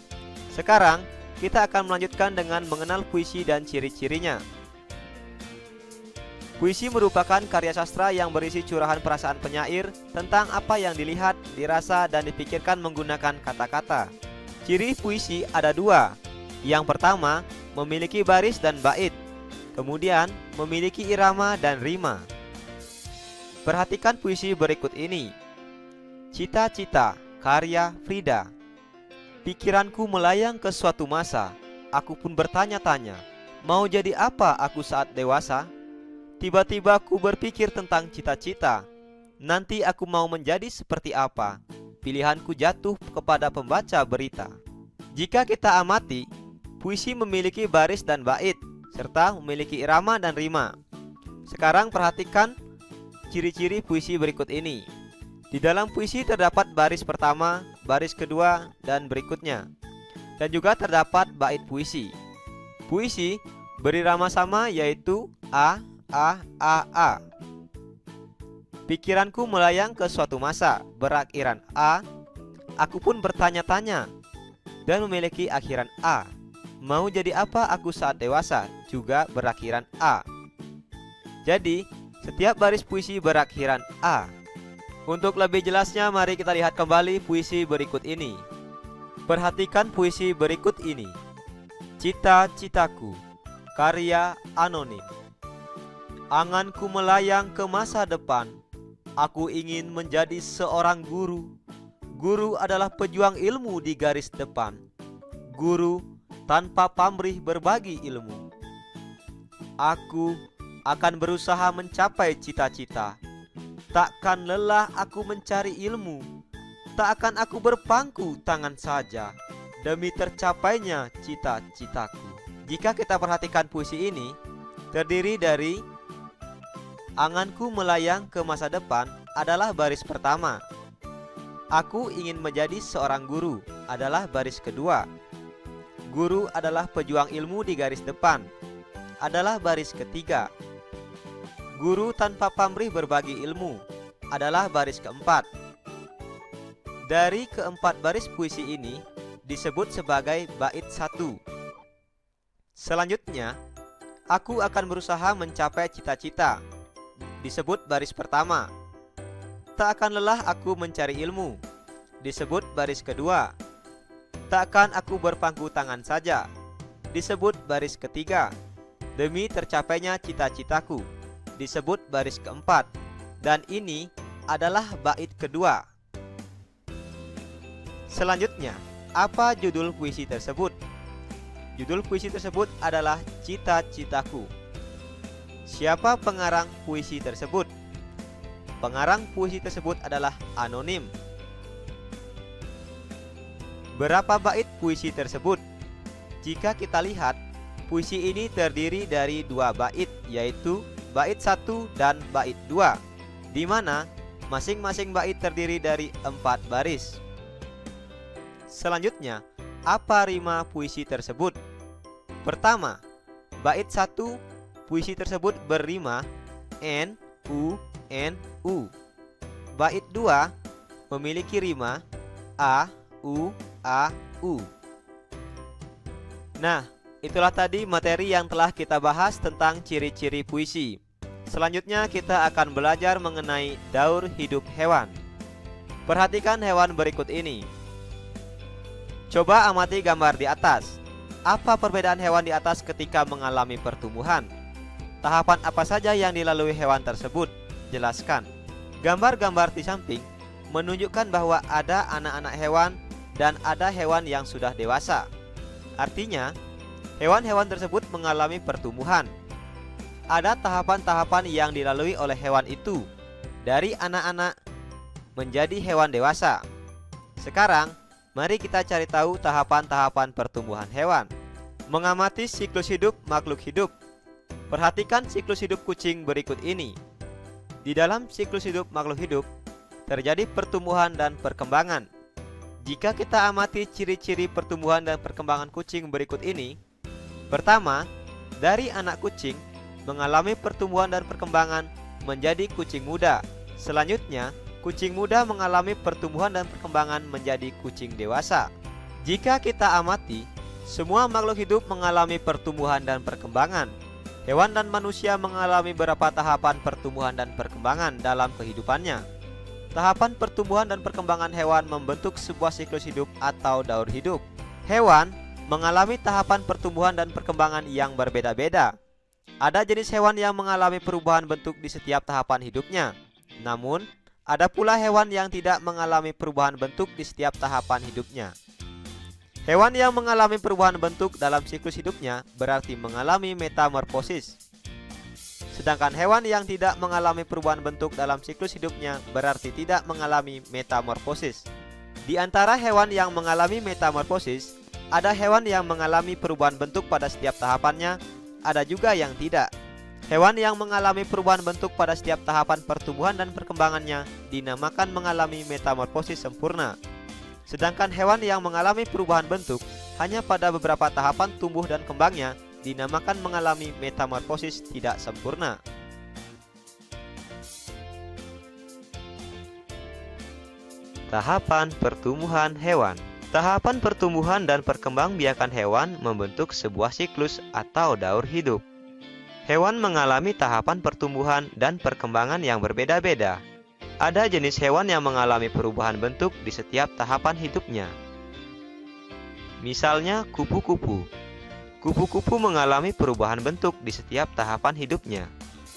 Sekarang, kita akan melanjutkan dengan mengenal puisi dan ciri-cirinya. Puisi merupakan karya sastra yang berisi curahan perasaan penyair tentang apa yang dilihat, dirasa, dan dipikirkan menggunakan kata-kata. Ciri puisi ada dua. Yang pertama, memiliki baris dan bait. Kemudian, memiliki irama dan rima. Perhatikan puisi berikut ini. Cita-cita, karya Frida. Pikiranku melayang ke suatu masa, aku pun bertanya-tanya, mau jadi apa aku saat dewasa? Tiba-tiba ku berpikir tentang cita-cita, nanti aku mau menjadi seperti apa? Pilihanku jatuh kepada pembaca berita. Jika kita amati, puisi memiliki baris dan bait, serta memiliki irama dan rima. Sekarang perhatikan ciri-ciri puisi berikut ini. Di dalam puisi terdapat baris pertama, baris kedua, dan berikutnya. Dan juga terdapat bait puisi. Puisi berirama sama yaitu A, A, A, A. Pikiranku melayang ke suatu masa, berakhiran A. Aku pun bertanya-tanya, dan memiliki akhiran A. Mau jadi apa aku saat dewasa, juga berakhiran A. Jadi, setiap baris puisi berakhiran A. Untuk lebih jelasnya, mari kita lihat kembali puisi berikut ini. Perhatikan puisi berikut ini. Cita-citaku, karya Anonim. Anganku melayang ke masa depan. Aku ingin menjadi seorang guru. Guru adalah pejuang ilmu di garis depan. Guru tanpa pamrih berbagi ilmu. Aku akan berusaha mencapai cita-cita. Takkan lelah aku mencari ilmu. Tak akan aku berpangku tangan saja demi tercapainya cita-citaku. Jika kita perhatikan puisi ini, terdiri dari anganku melayang ke masa depan adalah baris pertama. Aku ingin menjadi seorang guru adalah baris kedua. Guru adalah pejuang ilmu di garis depan adalah baris ketiga. Guru tanpa pamrih berbagi ilmu adalah baris keempat. Dari keempat baris puisi ini disebut sebagai bait satu. Selanjutnya, aku akan berusaha mencapai cita-cita. Disebut baris pertama. Tak akan lelah aku mencari ilmu. Disebut baris kedua. Takkan aku berpangku tangan saja. Disebut baris ketiga. Demi tercapainya cita-citaku. Disebut baris keempat. Dan ini adalah bait kedua. Selanjutnya, apa judul puisi tersebut? Judul puisi tersebut adalah Cita-citaku. Siapa pengarang puisi tersebut? Pengarang puisi tersebut adalah anonim. Berapa bait puisi tersebut? Jika kita lihat, puisi ini terdiri dari dua bait, yaitu bait 1 dan bait 2, di mana masing-masing bait terdiri dari 4 baris. Selanjutnya, apa rima puisi tersebut? Pertama, bait 1 puisi tersebut berrima N, U, N, U. Bait 2 memiliki rima A, U, A, U. Nah, itulah tadi materi yang telah kita bahas tentang ciri-ciri puisi. Selanjutnya kita akan belajar mengenai daur hidup hewan. Perhatikan hewan berikut ini. Coba amati gambar di atas. Apa perbedaan hewan di atas ketika mengalami pertumbuhan? Tahapan apa saja yang dilalui hewan tersebut? Jelaskan. Gambar-gambar di samping menunjukkan bahwa ada anak-anak hewan dan ada hewan yang sudah dewasa. Artinya, hewan-hewan tersebut mengalami pertumbuhan. Ada tahapan-tahapan yang dilalui oleh hewan itu, dari anak-anak menjadi hewan dewasa. Sekarang, mari kita cari tahu tahapan-tahapan pertumbuhan hewan. Mengamati siklus hidup makhluk hidup. Perhatikan siklus hidup kucing berikut ini. Di dalam siklus hidup makhluk hidup, terjadi pertumbuhan dan perkembangan. Jika kita amati ciri-ciri pertumbuhan dan perkembangan kucing berikut ini, pertama, dari anak kucing mengalami pertumbuhan dan perkembangan menjadi kucing muda. Selanjutnya, kucing muda mengalami pertumbuhan dan perkembangan menjadi kucing dewasa. Jika kita amati, semua makhluk hidup mengalami pertumbuhan dan perkembangan. Hewan dan manusia mengalami beberapa tahapan pertumbuhan dan perkembangan dalam kehidupannya. Tahapan pertumbuhan dan perkembangan hewan membentuk sebuah siklus hidup atau daur hidup. Hewan mengalami tahapan pertumbuhan dan perkembangan yang berbeda-beda. Ada jenis hewan yang mengalami perubahan bentuk di setiap tahapan hidupnya. Namun, ada pula hewan yang tidak mengalami perubahan bentuk di setiap tahapan hidupnya. Hewan yang mengalami perubahan bentuk dalam siklus hidupnya berarti mengalami metamorfosis. Sedangkan hewan yang tidak mengalami perubahan bentuk dalam siklus hidupnya berarti tidak mengalami metamorfosis. Di antara hewan yang mengalami metamorfosis, ada hewan yang mengalami perubahan bentuk pada setiap tahapannya, ada juga yang tidak. Hewan yang mengalami perubahan bentuk pada setiap tahapan pertumbuhan dan perkembangannya dinamakan mengalami metamorfosis sempurna. Sedangkan hewan yang mengalami perubahan bentuk hanya pada beberapa tahapan tumbuh dan kembangnya dinamakan mengalami metamorfosis tidak sempurna. Tahapan pertumbuhan hewan. Tahapan pertumbuhan dan perkembangbiakan hewan membentuk sebuah siklus atau daur hidup. Hewan mengalami tahapan pertumbuhan dan perkembangan yang berbeda-beda. Ada jenis hewan yang mengalami perubahan bentuk di setiap tahapan hidupnya. Misalnya kupu-kupu. Kupu-kupu mengalami perubahan bentuk di setiap tahapan hidupnya.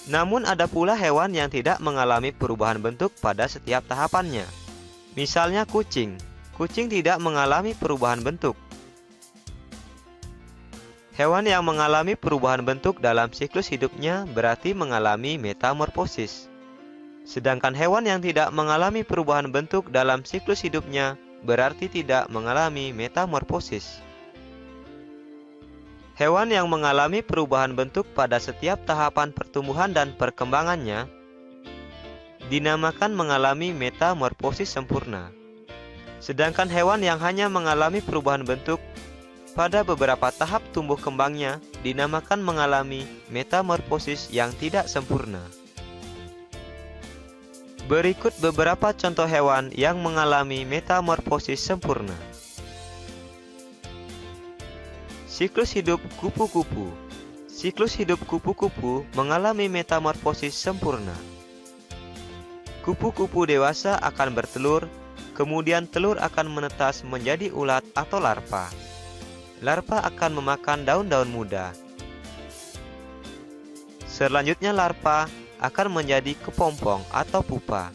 Namun ada pula hewan yang tidak mengalami perubahan bentuk pada setiap tahapannya. Misalnya kucing. Kucing tidak mengalami perubahan bentuk. Hewan yang mengalami perubahan bentuk dalam siklus hidupnya berarti mengalami metamorfosis. Sedangkan hewan yang tidak mengalami perubahan bentuk dalam siklus hidupnya berarti tidak mengalami metamorfosis. Hewan yang mengalami perubahan bentuk pada setiap tahapan pertumbuhan dan perkembangannya dinamakan mengalami metamorfosis sempurna. Sedangkan hewan yang hanya mengalami perubahan bentuk pada beberapa tahap tumbuh kembangnya dinamakan mengalami metamorfosis yang tidak sempurna. Berikut beberapa contoh hewan yang mengalami metamorfosis sempurna. Siklus hidup kupu-kupu. Siklus hidup kupu-kupu mengalami metamorfosis sempurna. Kupu-kupu dewasa akan bertelur, kemudian telur akan menetas menjadi ulat atau larva. Larva akan memakan daun-daun muda. Selanjutnya larva akan menjadi kepompong atau pupa.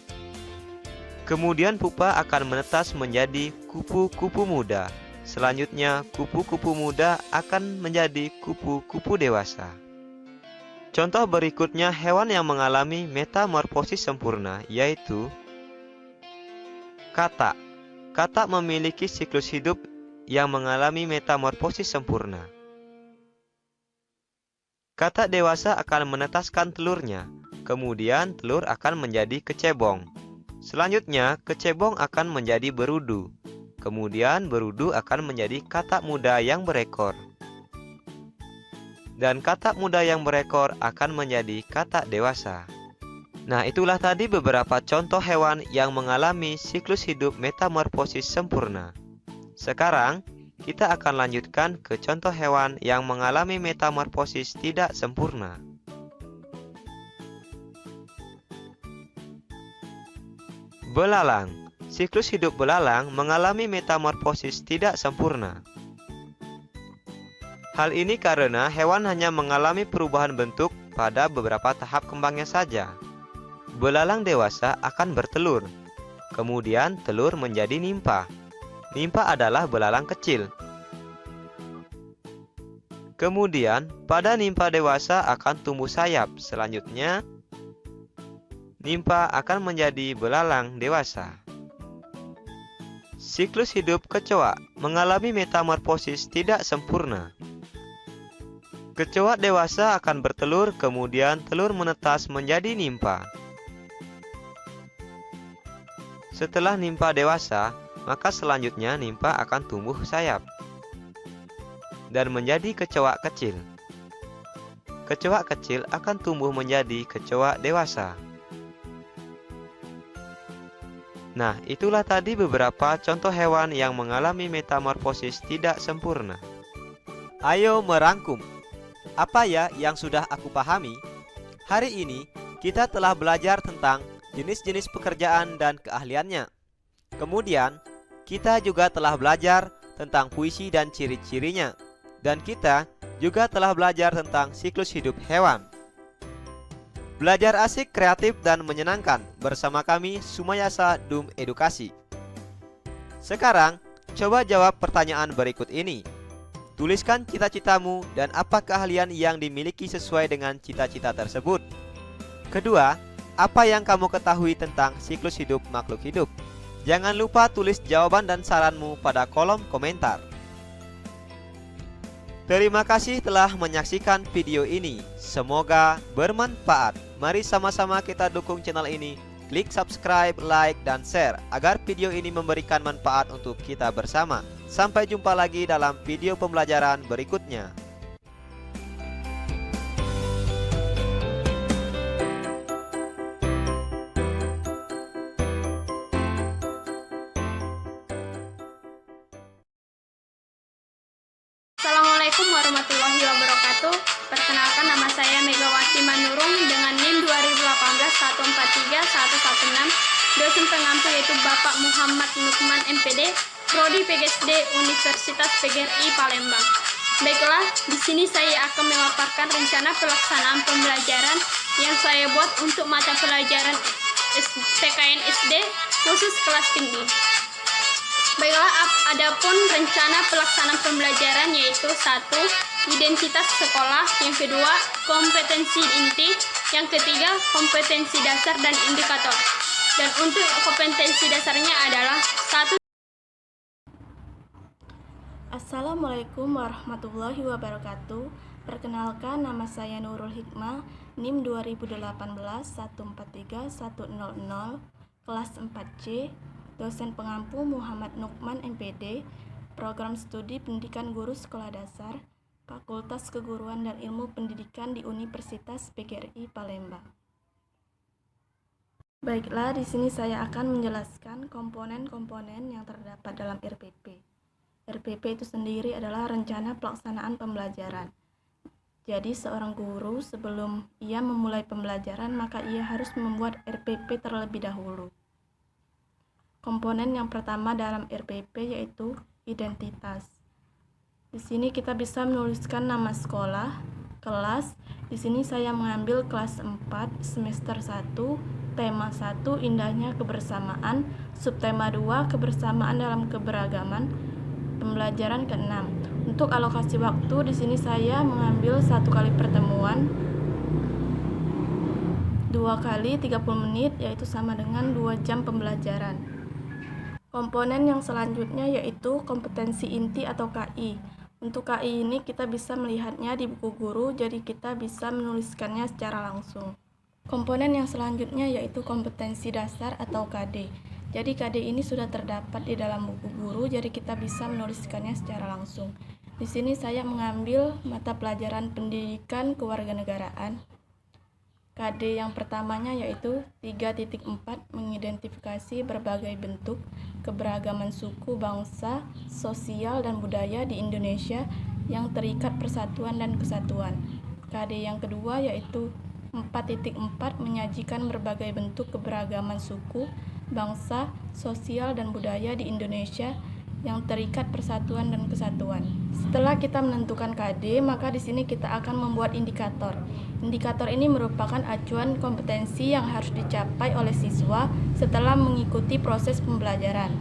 Kemudian pupa akan menetas menjadi kupu-kupu muda. Selanjutnya kupu-kupu muda akan menjadi kupu-kupu dewasa. Contoh berikutnya hewan yang mengalami metamorfosis sempurna yaitu katak. Katak memiliki siklus hidup yang mengalami metamorfosis sempurna. Katak dewasa akan menetaskan telurnya. Kemudian telur akan menjadi kecebong. Selanjutnya kecebong akan menjadi berudu. Kemudian berudu akan menjadi katak muda yang berekor. Dan katak muda yang berekor akan menjadi katak dewasa. Nah, itulah tadi beberapa contoh hewan yang mengalami siklus hidup metamorfosis sempurna. Sekarang kita akan lanjutkan ke contoh hewan yang mengalami metamorfosis tidak sempurna. Belalang. Siklus hidup belalang mengalami metamorfosis tidak sempurna. Hal ini karena hewan hanya mengalami perubahan bentuk pada beberapa tahap kembangnya saja. Belalang dewasa akan bertelur. Kemudian telur menjadi nimpa. Nimpa adalah belalang kecil. Kemudian pada nimpa dewasa akan tumbuh sayap. Selanjutnya nimpa akan menjadi belalang dewasa. Siklus hidup kecoa mengalami metamorfosis tidak sempurna. Kecoa dewasa akan bertelur, kemudian telur menetas menjadi nimpa. Setelah nimpa dewasa, maka selanjutnya nimpa akan tumbuh sayap dan menjadi kecoa kecil. Kecoa kecil akan tumbuh menjadi kecoa dewasa. Nah, itulah tadi beberapa contoh hewan yang mengalami metamorfosis tidak sempurna. Ayo merangkum. Apa ya yang sudah aku pahami? Hari ini kita telah belajar tentang jenis-jenis pekerjaan dan keahliannya. Kemudian, kita juga telah belajar tentang puisi dan ciri-cirinya. Dan kita juga telah belajar tentang siklus hidup hewan. Belajar asik, kreatif, dan menyenangkan bersama kami Sumayasa Dum Edukasi. Sekarang, coba jawab pertanyaan berikut ini. Tuliskan cita-citamu dan apa keahlian yang dimiliki sesuai dengan cita-cita tersebut. Kedua, apa yang kamu ketahui tentang siklus hidup makhluk hidup? Jangan lupa tulis jawaban dan saranmu pada kolom komentar. Terima kasih telah menyaksikan video ini. Semoga bermanfaat. Mari sama-sama kita dukung channel ini. Klik subscribe, like, dan share agar video ini memberikan manfaat untuk kita bersama. Sampai jumpa lagi dalam video pembelajaran berikutnya. Assalamualaikum warahmatullahi wabarakatuh. Perkenalkan, nama saya Megawati Manurung dengan NIM 2018-143-116. Dosen pengampu yaitu Bapak Muhammad Nukman MPD, Prodi PGSD Universitas PGRI Palembang. Baiklah, di sini saya akan memaparkan rencana pelaksanaan pembelajaran yang saya buat untuk mata pelajaran PKN SD khusus kelas tinggi. Baiklah, adapun rencana pelaksanaan pembelajaran yaitu 1. Identitas sekolah, yang kedua kompetensi inti, yang ketiga kompetensi dasar dan indikator. Dan untuk kompetensi dasarnya adalah 1. Assalamualaikum warahmatullahi wabarakatuh. Perkenalkan, nama saya Nurul Hikmah, NIM 2018-143-100, kelas 4C, dosen pengampu Muhammad Nukman MPD, Program Studi Pendidikan Guru Sekolah Dasar, Fakultas Keguruan dan Ilmu Pendidikan di Universitas PGRI Palembang. Baiklah, di sini saya akan menjelaskan komponen-komponen yang terdapat dalam RPP. RPP itu sendiri adalah rencana pelaksanaan pembelajaran. Jadi seorang guru sebelum ia memulai pembelajaran maka ia harus membuat RPP terlebih dahulu. Komponen yang pertama dalam RPP yaitu identitas. Di sini kita bisa menuliskan nama sekolah, kelas. Di sini saya mengambil kelas 4 semester 1, tema 1 indahnya kebersamaan, subtema 2 kebersamaan dalam keberagaman, pembelajaran ke-6. Untuk alokasi waktu di sini saya mengambil 1 kali pertemuan 2 kali 30 menit yaitu sama dengan 2 jam pembelajaran. Komponen yang selanjutnya yaitu kompetensi inti atau KI. Untuk KI ini kita bisa melihatnya di buku guru, jadi kita bisa menuliskannya secara langsung. Komponen yang selanjutnya yaitu kompetensi dasar atau KD. Jadi KD ini sudah terdapat di dalam buku guru, jadi kita bisa menuliskannya secara langsung. Di sini saya mengambil mata pelajaran pendidikan kewarganegaraan. KD yang pertamanya yaitu 3.4 mengidentifikasi berbagai bentuk keberagaman suku, bangsa, sosial, dan budaya di Indonesia yang terikat persatuan dan kesatuan. KD yang kedua yaitu 4.4 menyajikan berbagai bentuk keberagaman suku, bangsa, sosial, dan budaya di Indonesia yang terikat persatuan dan kesatuan. Setelah kita menentukan KD, maka di sini kita akan membuat indikator. Indikator ini merupakan acuan kompetensi yang harus dicapai oleh siswa setelah mengikuti proses pembelajaran.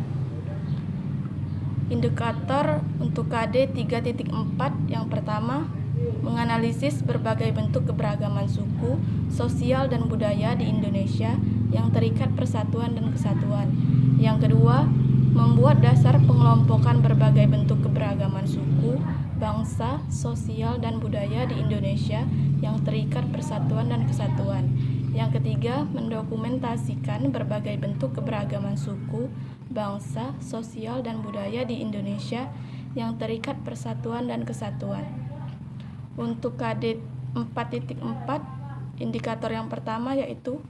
Indikator untuk KD 3.4 yang pertama, menganalisis berbagai bentuk keberagaman suku, sosial, dan budaya di Indonesia yang terikat persatuan dan kesatuan. Yang kedua, membuat dasar pengelompokan berbagai bentuk keberagaman suku, bangsa, sosial, dan budaya di Indonesia yang terikat persatuan dan kesatuan. Yang ketiga, mendokumentasikan berbagai bentuk keberagaman suku, bangsa, sosial, dan budaya di Indonesia yang terikat persatuan dan kesatuan. Untuk KD 4.4, indikator yang pertama yaitu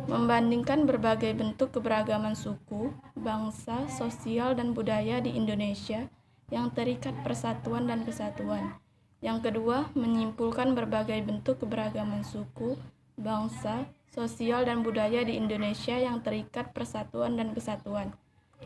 membandingkan berbagai bentuk keberagaman suku, bangsa, sosial, dan budaya di Indonesia yang terikat persatuan dan kesatuan. Yang kedua, menyimpulkan berbagai bentuk keberagaman suku, bangsa, sosial, dan budaya di Indonesia yang terikat persatuan dan kesatuan.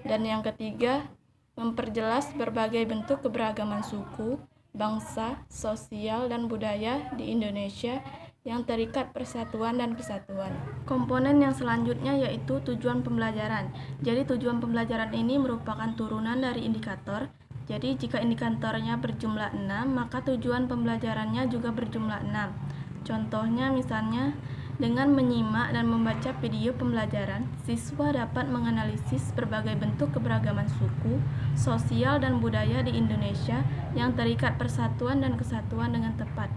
Dan yang ketiga, memperjelas berbagai bentuk keberagaman suku, bangsa, sosial, dan budaya di Indonesia yang terikat persatuan dan kesatuan. Komponen yang selanjutnya yaitu tujuan pembelajaran. Jadi tujuan pembelajaran ini merupakan turunan dari indikator. Jadi jika indikatornya berjumlah 6, maka tujuan pembelajarannya juga berjumlah 6. Contohnya misalnya, dengan menyimak dan membaca video pembelajaran, siswa dapat menganalisis berbagai bentuk keberagaman suku, sosial, dan budaya di Indonesia yang terikat persatuan dan kesatuan dengan tepat.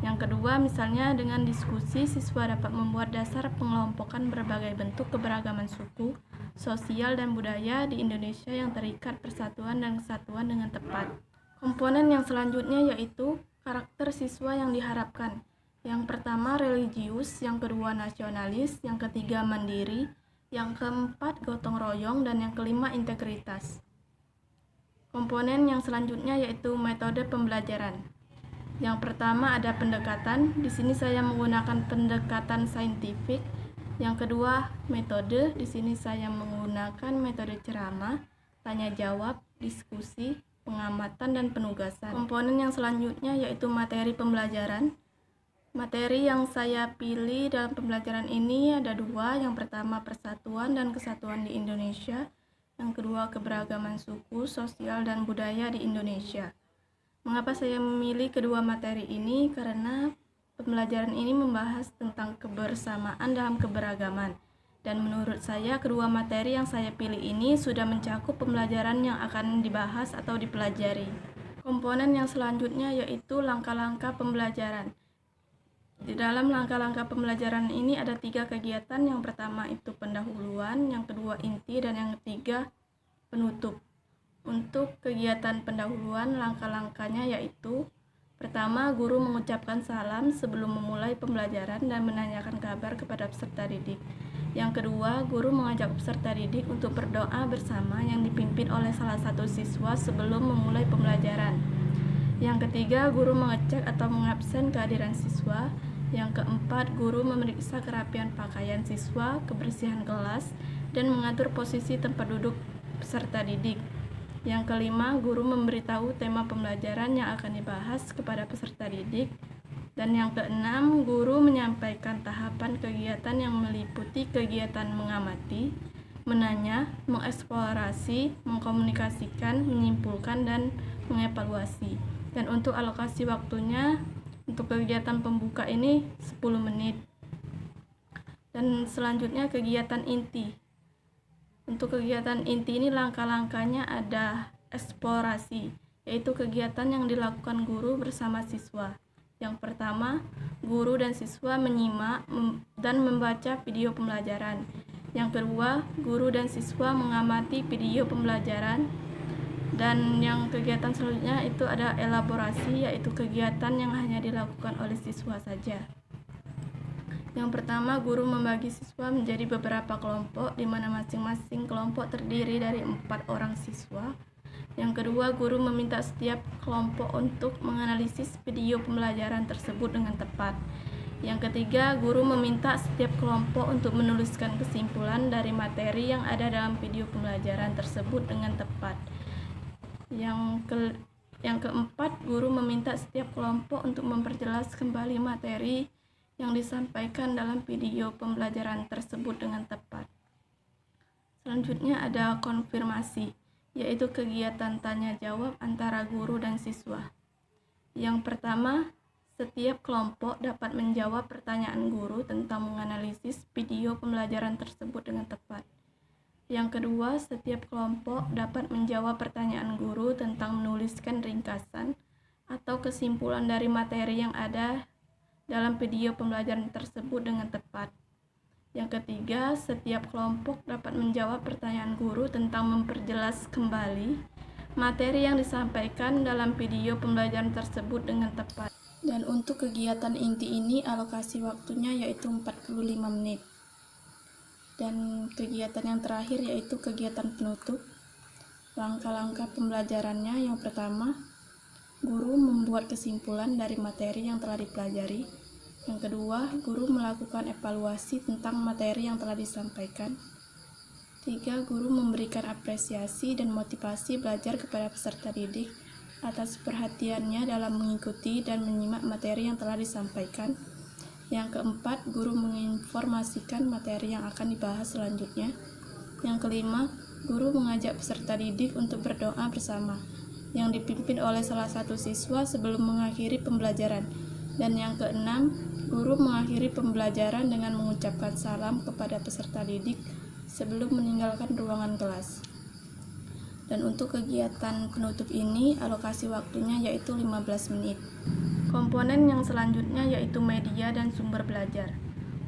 Yang kedua, misalnya dengan diskusi, siswa dapat membuat dasar pengelompokan berbagai bentuk keberagaman suku, sosial, dan budaya di Indonesia yang terikat persatuan dan kesatuan dengan tepat. Komponen yang selanjutnya yaitu karakter siswa yang diharapkan. Yang pertama religius, yang kedua nasionalis, yang ketiga mandiri, yang keempat gotong royong, dan yang kelima integritas. Komponen yang selanjutnya yaitu metode pembelajaran. Yang pertama ada pendekatan, di sini saya menggunakan pendekatan saintifik. Yang kedua metode, di sini saya menggunakan metode ceramah, tanya jawab, diskusi, pengamatan, dan penugasan. Komponen yang selanjutnya yaitu materi pembelajaran. Materi yang saya pilih dalam pembelajaran ini ada dua. Yang pertama persatuan dan kesatuan di Indonesia. Yang kedua keberagaman suku, sosial, dan budaya di Indonesia. Mengapa saya memilih kedua materi ini? Karena pembelajaran ini membahas tentang kebersamaan dalam keberagaman. Dan menurut saya kedua materi yang saya pilih ini sudah mencakup pembelajaran yang akan dibahas atau dipelajari. Komponen yang selanjutnya yaitu langkah-langkah pembelajaran. Di dalam langkah-langkah pembelajaran ini ada 3 kegiatan. Yang pertama itu pendahuluan, yang kedua inti, dan yang ketiga penutup. Untuk kegiatan pendahuluan, langkah-langkahnya yaitu pertama, guru mengucapkan salam sebelum memulai pembelajaran dan menanyakan kabar kepada peserta didik. Yang kedua, guru mengajak peserta didik untuk berdoa bersama yang dipimpin oleh salah satu siswa sebelum memulai pembelajaran. Yang ketiga, guru mengecek atau mengabsen kehadiran siswa. Yang keempat, guru memeriksa kerapian pakaian siswa, kebersihan kelas, dan mengatur posisi tempat duduk peserta didik. Yang kelima, guru memberitahu tema pembelajaran yang akan dibahas kepada peserta didik. Dan yang keenam, guru menyampaikan tahapan kegiatan yang meliputi kegiatan mengamati, menanya, mengeksplorasi, mengkomunikasikan, menyimpulkan, dan mengevaluasi. Dan untuk alokasi waktunya, untuk kegiatan pembuka ini 10 menit. Dan selanjutnya kegiatan inti. Untuk kegiatan inti ini langkah-langkahnya ada eksplorasi, yaitu kegiatan yang dilakukan guru bersama siswa. Yang pertama, guru dan siswa menyimak dan membaca video pembelajaran. Yang kedua, guru dan siswa mengamati video pembelajaran. Dan yang kegiatan selanjutnya itu ada elaborasi, yaitu kegiatan yang hanya dilakukan oleh siswa saja. Yang pertama, guru membagi siswa menjadi beberapa kelompok, di mana masing-masing kelompok terdiri dari 4 orang siswa. Yang kedua, guru meminta setiap kelompok untuk menganalisis video pembelajaran tersebut dengan tepat. Yang ketiga, guru meminta setiap kelompok untuk menuliskan kesimpulan dari materi yang ada dalam video pembelajaran tersebut dengan tepat. Yang keempat, guru meminta setiap kelompok untuk memperjelas kembali materi yang disampaikan dalam video pembelajaran tersebut dengan tepat. Selanjutnya ada konfirmasi, yaitu kegiatan tanya jawab antara guru dan siswa. Yang pertama, setiap kelompok dapat menjawab pertanyaan guru tentang menganalisis video pembelajaran tersebut dengan tepat. Yang kedua, setiap kelompok dapat menjawab pertanyaan guru tentang menuliskan ringkasan atau kesimpulan dari materi yang ada dalam video pembelajaran tersebut dengan tepat. Yang ketiga, setiap kelompok dapat menjawab pertanyaan guru tentang memperjelas kembali materi yang disampaikan dalam video pembelajaran tersebut dengan tepat. Dan untuk kegiatan inti ini alokasi waktunya yaitu 45 menit. Dan kegiatan yang terakhir yaitu kegiatan penutup. Langkah-langkah pembelajarannya yang pertama, guru membuat kesimpulan dari materi yang telah dipelajari. Yang kedua, guru melakukan evaluasi tentang materi yang telah disampaikan. 3. Guru memberikan apresiasi dan motivasi belajar kepada peserta didik atas perhatiannya dalam mengikuti dan menyimak materi yang telah disampaikan. Yang keempat, guru menginformasikan materi yang akan dibahas selanjutnya. Yang kelima, guru mengajak peserta didik untuk berdoa bersama, yang dipimpin oleh salah satu siswa sebelum mengakhiri pembelajaran. Dan yang keenam, guru mengakhiri pembelajaran dengan mengucapkan salam kepada peserta didik sebelum meninggalkan ruangan kelas. Dan untuk kegiatan penutup ini, alokasi waktunya yaitu 15 menit. Komponen yang selanjutnya yaitu media dan sumber belajar.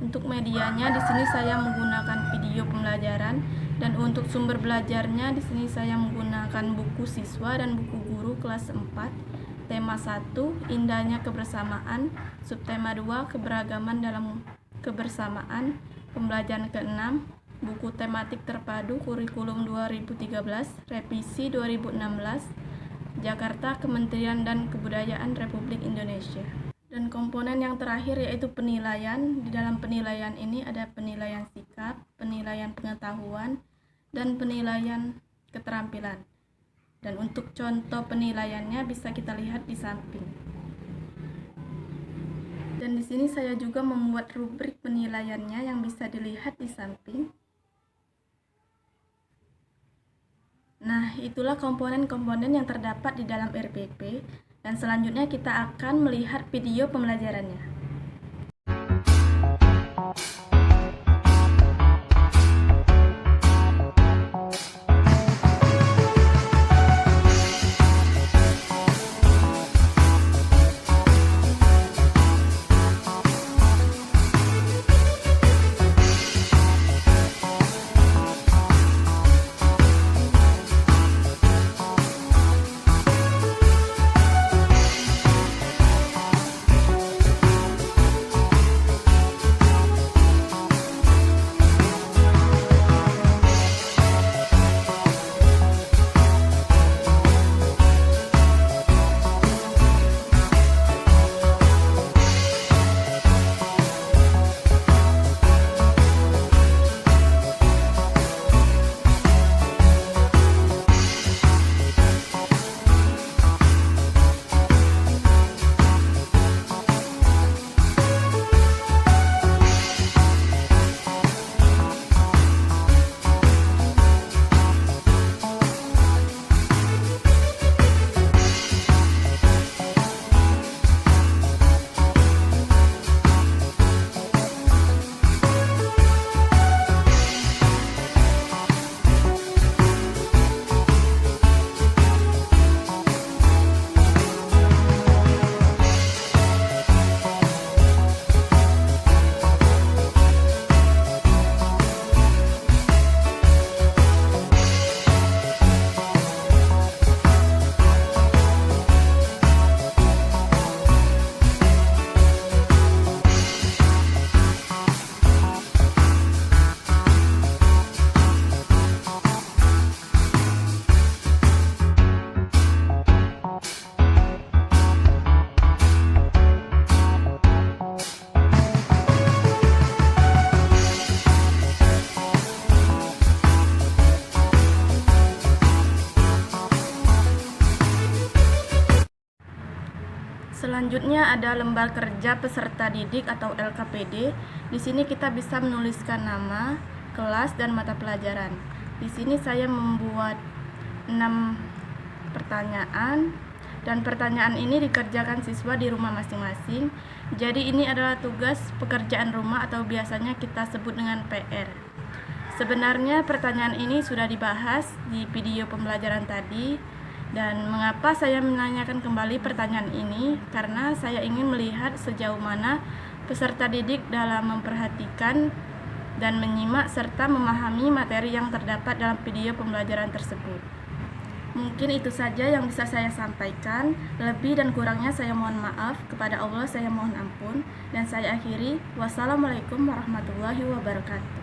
Untuk medianya di sini saya menggunakan video pembelajaran, dan untuk sumber belajarnya di sini saya menggunakan buku siswa dan buku guru kelas 4. Tema 1, indahnya kebersamaan. Subtema 2, keberagaman dalam kebersamaan. Pembelajaran ke-6, buku tematik terpadu kurikulum 2013, revisi 2016, Jakarta, Kementerian dan Kebudayaan Republik Indonesia. Dan komponen yang terakhir yaitu penilaian. Di dalam penilaian ini ada penilaian sikap, penilaian pengetahuan, dan penilaian keterampilan. Dan untuk contoh penilaiannya bisa kita lihat di samping. Dan di sini saya juga membuat rubrik penilaiannya yang bisa dilihat di samping. Nah, itulah komponen-komponen yang terdapat di dalam RPP. Dan selanjutnya kita akan melihat video pembelajarannya. Selanjutnya ada lembar kerja peserta didik atau LKPD. Di sini kita bisa menuliskan nama, kelas, dan mata pelajaran. Di sini saya membuat 6 pertanyaan, dan pertanyaan ini dikerjakan siswa di rumah masing-masing. Jadi ini adalah tugas pekerjaan rumah atau biasanya kita sebut dengan PR. Sebenarnya pertanyaan ini sudah dibahas di video pembelajaran tadi. Dan mengapa saya menanyakan kembali pertanyaan ini? Karena saya ingin melihat sejauh mana peserta didik dalam memperhatikan dan menyimak serta memahami materi yang terdapat dalam video pembelajaran tersebut. Mungkin itu saja yang bisa saya sampaikan. Lebih dan kurangnya saya mohon maaf. Kepada Allah saya mohon ampun. Dan saya akhiri. Wassalamualaikum warahmatullahi wabarakatuh.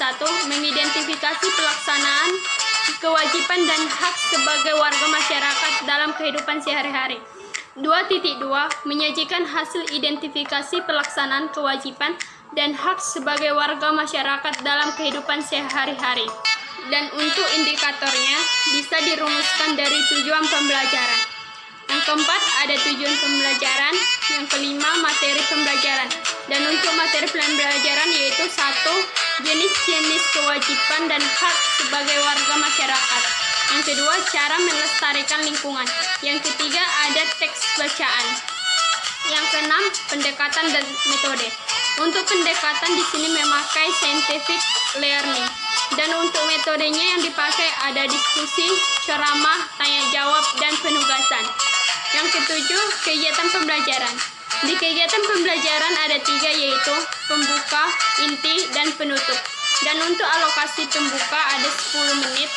1. Mengidentifikasi pelaksanaan kewajiban dan hak sebagai warga masyarakat dalam kehidupan sehari-hari. 2.2. Menyajikan hasil identifikasi pelaksanaan kewajiban dan hak sebagai warga masyarakat dalam kehidupan sehari-hari. Dan untuk indikatornya bisa dirumuskan dari tujuan pembelajaran. Yang keempat, ada tujuan pembelajaran. Yang kelima, materi pembelajaran. Dan untuk materi pembelajaran yaitu 1. Jenis-jenis kewajiban dan hak sebagai warga masyarakat. Yang kedua, cara melestarikan lingkungan. Yang ketiga, ada teks bacaan. Yang keenam, pendekatan dan metode. Untuk pendekatan di sini memakai scientific learning. Dan untuk metodenya yang dipakai ada diskusi, ceramah, tanya jawab, dan penugasan. Yang ketujuh, kegiatan pembelajaran. Di kegiatan pembelajaran ada 3 yaitu pembuka, inti, dan penutup. Dan untuk alokasi pembuka ada 10 menit.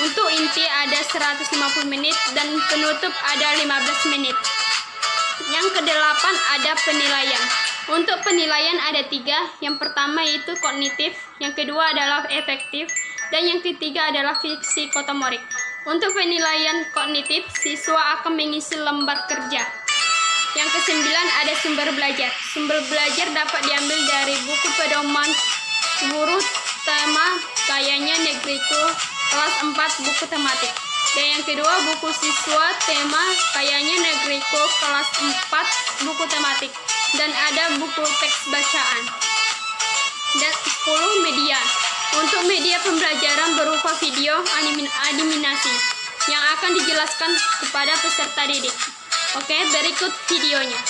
Untuk inti ada 150 menit dan penutup ada 15 menit. Yang kedelapan ada penilaian. Untuk penilaian ada 3. Yang pertama yaitu kognitif, yang kedua adalah efektif, dan yang ketiga adalah psikomotorik. Untuk penilaian kognitif, siswa akan mengisi lembar kerja. Yang kesembilan ada sumber belajar. Sumber belajar dapat diambil dari buku pedoman guru tema kayaknya negeriku kelas 4 buku tematik. Dan yang kedua buku siswa tema kayaknya negeriku kelas 4 buku tematik. Dan ada buku teks bacaan. Dan 10 media. Untuk media pembelajaran berupa video animasi yang akan dijelaskan kepada peserta didik. Oke, berikut videonya.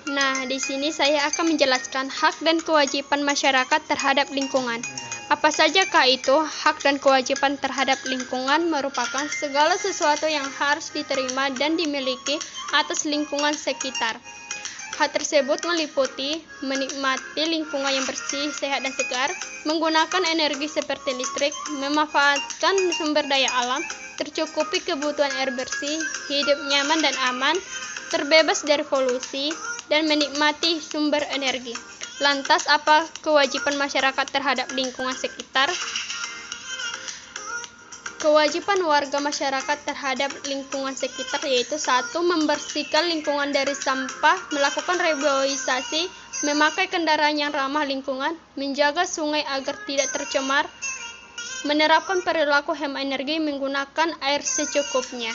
Nah, di sini saya akan menjelaskan hak dan kewajiban masyarakat terhadap lingkungan. Apa sajakah itu? Hak dan kewajiban terhadap lingkungan merupakan segala sesuatu yang harus diterima dan dimiliki atas lingkungan sekitar. Hal tersebut meliputi menikmati lingkungan yang bersih, sehat, dan segar, menggunakan energi seperti listrik, memanfaatkan sumber daya alam, tercukupi kebutuhan air bersih, hidup nyaman dan aman, terbebas dari polusi, dan menikmati sumber energi. Lantas, apa kewajiban masyarakat terhadap lingkungan sekitar? Kewajiban warga masyarakat terhadap lingkungan sekitar yaitu 1. Membersihkan lingkungan dari sampah, melakukan reboisasi, memakai kendaraan yang ramah lingkungan, menjaga sungai agar tidak tercemar, menerapkan perilaku hemat energi, menggunakan air secukupnya.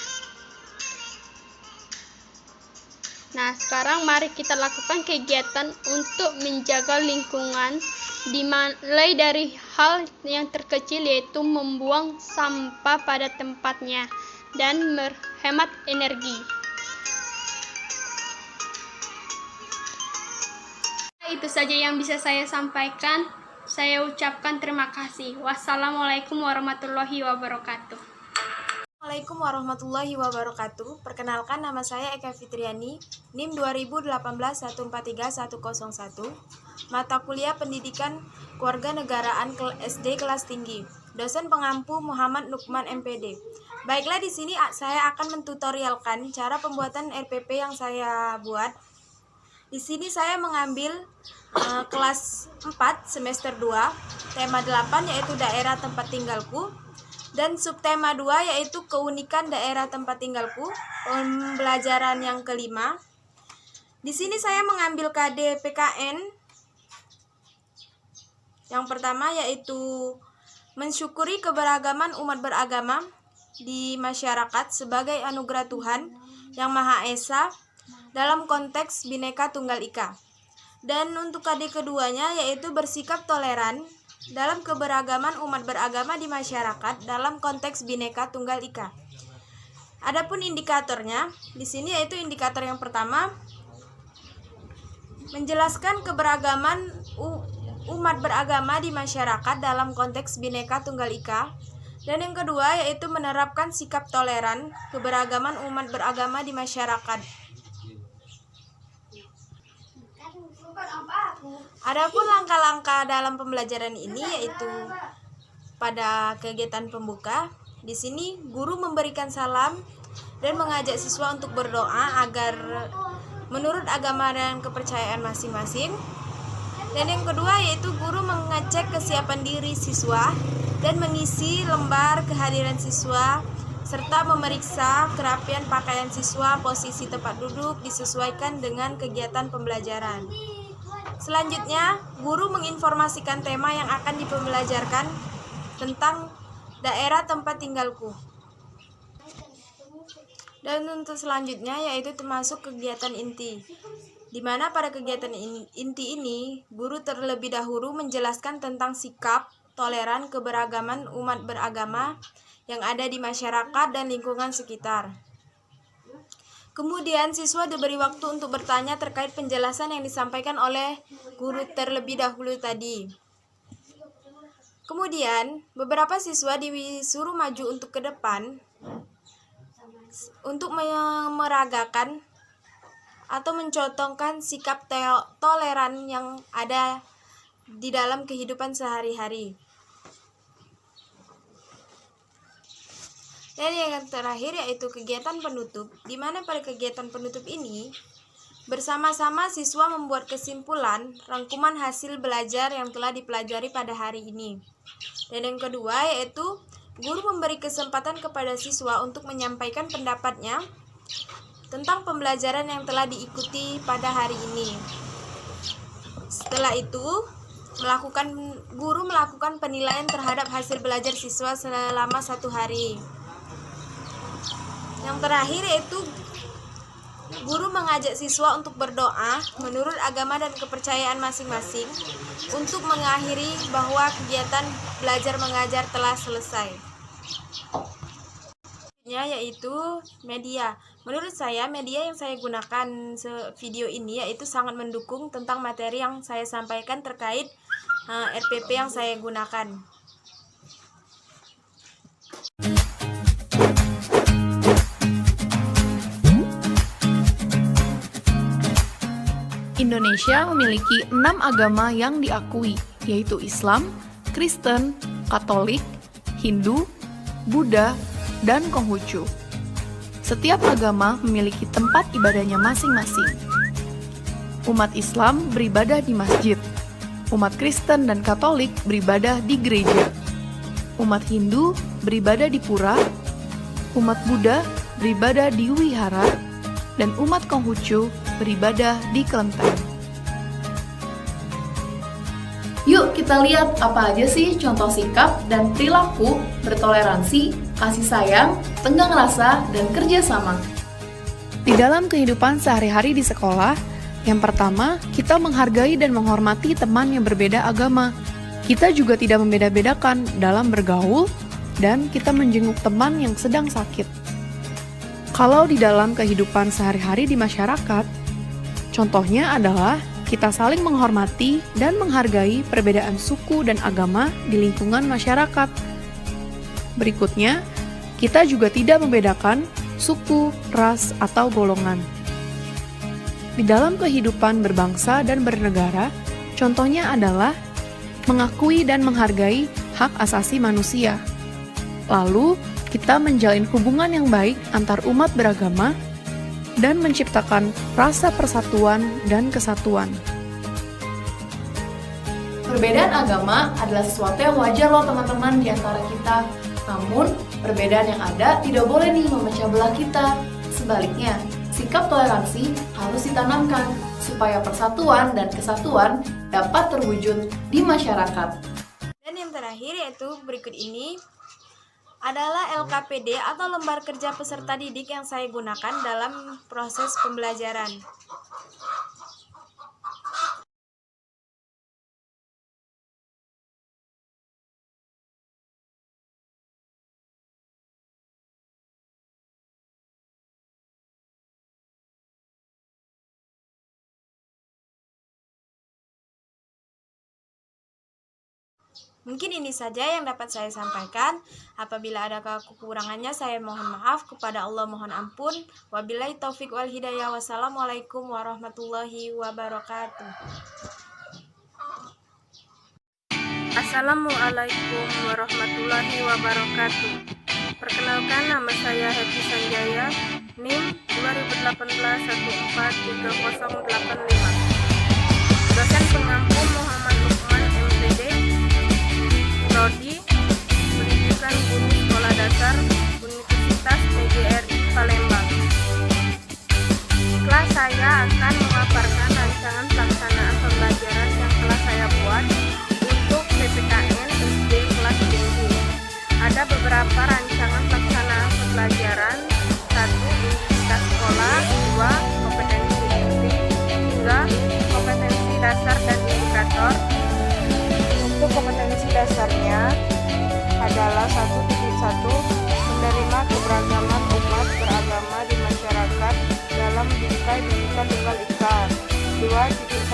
Nah, sekarang mari kita lakukan kegiatan untuk menjaga lingkungan, dimulai dari hal yang terkecil yaitu membuang sampah pada tempatnya dan menghemat energi. Itu saja yang bisa saya sampaikan. Saya ucapkan terima kasih. Wassalamualaikum warahmatullahi wabarakatuh. Assalamualaikum warahmatullahi wabarakatuh. Perkenalkan, nama saya Eka Fitriani, NIM 2018143101, mata kuliah Pendidikan Kewarganegaraan SD kelas tinggi. Dosen pengampu Muhammad Nukman MPD. Baiklah, di sini saya akan mentutorialkan cara pembuatan RPP yang saya buat. Di sini saya mengambil kelas 4 semester 2, tema 8 yaitu daerah tempat tinggalku. Dan subtema 2 yaitu keunikan daerah tempat tinggalku, pembelajaran yang kelima. Di sini saya mengambil KD PKN. Yang pertama yaitu mensyukuri keberagaman umat beragama di masyarakat sebagai anugerah Tuhan Yang Maha Esa dalam konteks Bhinneka Tunggal Ika. Dan untuk KD keduanya yaitu bersikap toleran dalam keberagaman umat beragama di masyarakat dalam konteks Bhinneka Tunggal Ika. Adapun indikatornya di sini yaitu indikator yang pertama menjelaskan keberagaman umat beragama di masyarakat dalam konteks Bhinneka Tunggal Ika, dan yang kedua yaitu menerapkan sikap toleran keberagaman umat beragama di masyarakat. Adapun langkah-langkah dalam pembelajaran ini yaitu pada kegiatan pembuka, di sini guru memberikan salam dan mengajak siswa untuk berdoa agar menurut agama dan kepercayaan masing-masing. Dan yang kedua yaitu guru mengecek kesiapan diri siswa dan mengisi lembar kehadiran siswa serta memeriksa kerapian pakaian siswa, posisi tempat duduk disesuaikan dengan kegiatan pembelajaran. Selanjutnya, guru menginformasikan tema yang akan dipembelajarkan tentang daerah tempat tinggalku. Dan untuk selanjutnya yaitu termasuk kegiatan inti, di mana pada kegiatan inti ini, guru terlebih dahulu menjelaskan tentang sikap, toleran, keberagaman umat beragama yang ada di masyarakat dan lingkungan sekitar. Kemudian siswa diberi waktu untuk bertanya terkait penjelasan yang disampaikan oleh guru terlebih dahulu tadi. Kemudian, beberapa siswa disuruh maju untuk ke depan untuk memeragakan atau mencontohkan sikap toleran yang ada di dalam kehidupan sehari-hari. Dan yang terakhir yaitu kegiatan penutup, di mana pada kegiatan penutup ini bersama-sama siswa membuat kesimpulan rangkuman hasil belajar yang telah dipelajari pada hari ini. Dan yang kedua yaitu guru memberi kesempatan kepada siswa untuk menyampaikan pendapatnya tentang pembelajaran yang telah diikuti pada hari ini. Setelah itu, guru melakukan penilaian terhadap hasil belajar siswa selama 1 hari. Yang terakhir yaitu guru mengajak siswa untuk berdoa menurut agama dan kepercayaan masing-masing untuk mengakhiri bahwa kegiatan belajar mengajar telah selesai. Yaitu media. Menurut saya, media yang saya gunakan video ini yaitu sangat mendukung tentang materi yang saya sampaikan terkait RPP yang saya gunakan. Indonesia memiliki 6 agama yang diakui, yaitu Islam, Kristen, Katolik, Hindu, Buddha, dan Konghucu. Setiap agama memiliki tempat ibadahnya masing-masing. Umat Islam beribadah di masjid, umat Kristen dan Katolik beribadah di gereja, umat Hindu beribadah di pura, umat Buddha beribadah di wihara, dan umat Konghucu beribadah di kelenteng. Yuk kita lihat apa aja sih contoh sikap dan perilaku bertoleransi, kasih sayang, tenggang rasa, dan kerjasama. Di dalam kehidupan sehari-hari di sekolah, yang pertama, kita menghargai dan menghormati teman yang berbeda agama. Kita juga tidak membeda-bedakan dalam bergaul, dan kita menjenguk teman yang sedang sakit. Kalau di dalam kehidupan sehari-hari di masyarakat, contohnya adalah kita saling menghormati dan menghargai perbedaan suku dan agama di lingkungan masyarakat. Berikutnya, kita juga tidak membedakan suku, ras, atau golongan. Di dalam kehidupan berbangsa dan bernegara, contohnya adalah mengakui dan menghargai hak asasi manusia. Lalu, kita menjalin hubungan yang baik antar umat beragama dan menciptakan rasa persatuan dan kesatuan. Perbedaan agama adalah sesuatu yang wajar loh teman-teman di antara kita. Namun, perbedaan yang ada tidak boleh nih memecah belah kita. Sebaliknya, sikap toleransi harus ditanamkan supaya persatuan dan kesatuan dapat terwujud di masyarakat. Dan yang terakhir yaitu berikut ini adalah LKPD atau lembar kerja peserta didik yang saya gunakan dalam proses pembelajaran. Mungkin ini saja yang dapat saya sampaikan. Apabila ada kekurangannya, saya mohon maaf. Kepada Allah mohon ampun. Wabillahi taufik wal hidayah. Wassalamualaikum warahmatullahi wabarakatuh. Assalamualaikum warahmatullahi wabarakatuh. Perkenalkan, nama saya Happy Sanjaya, NIM 2018 143085. Dosen pengampu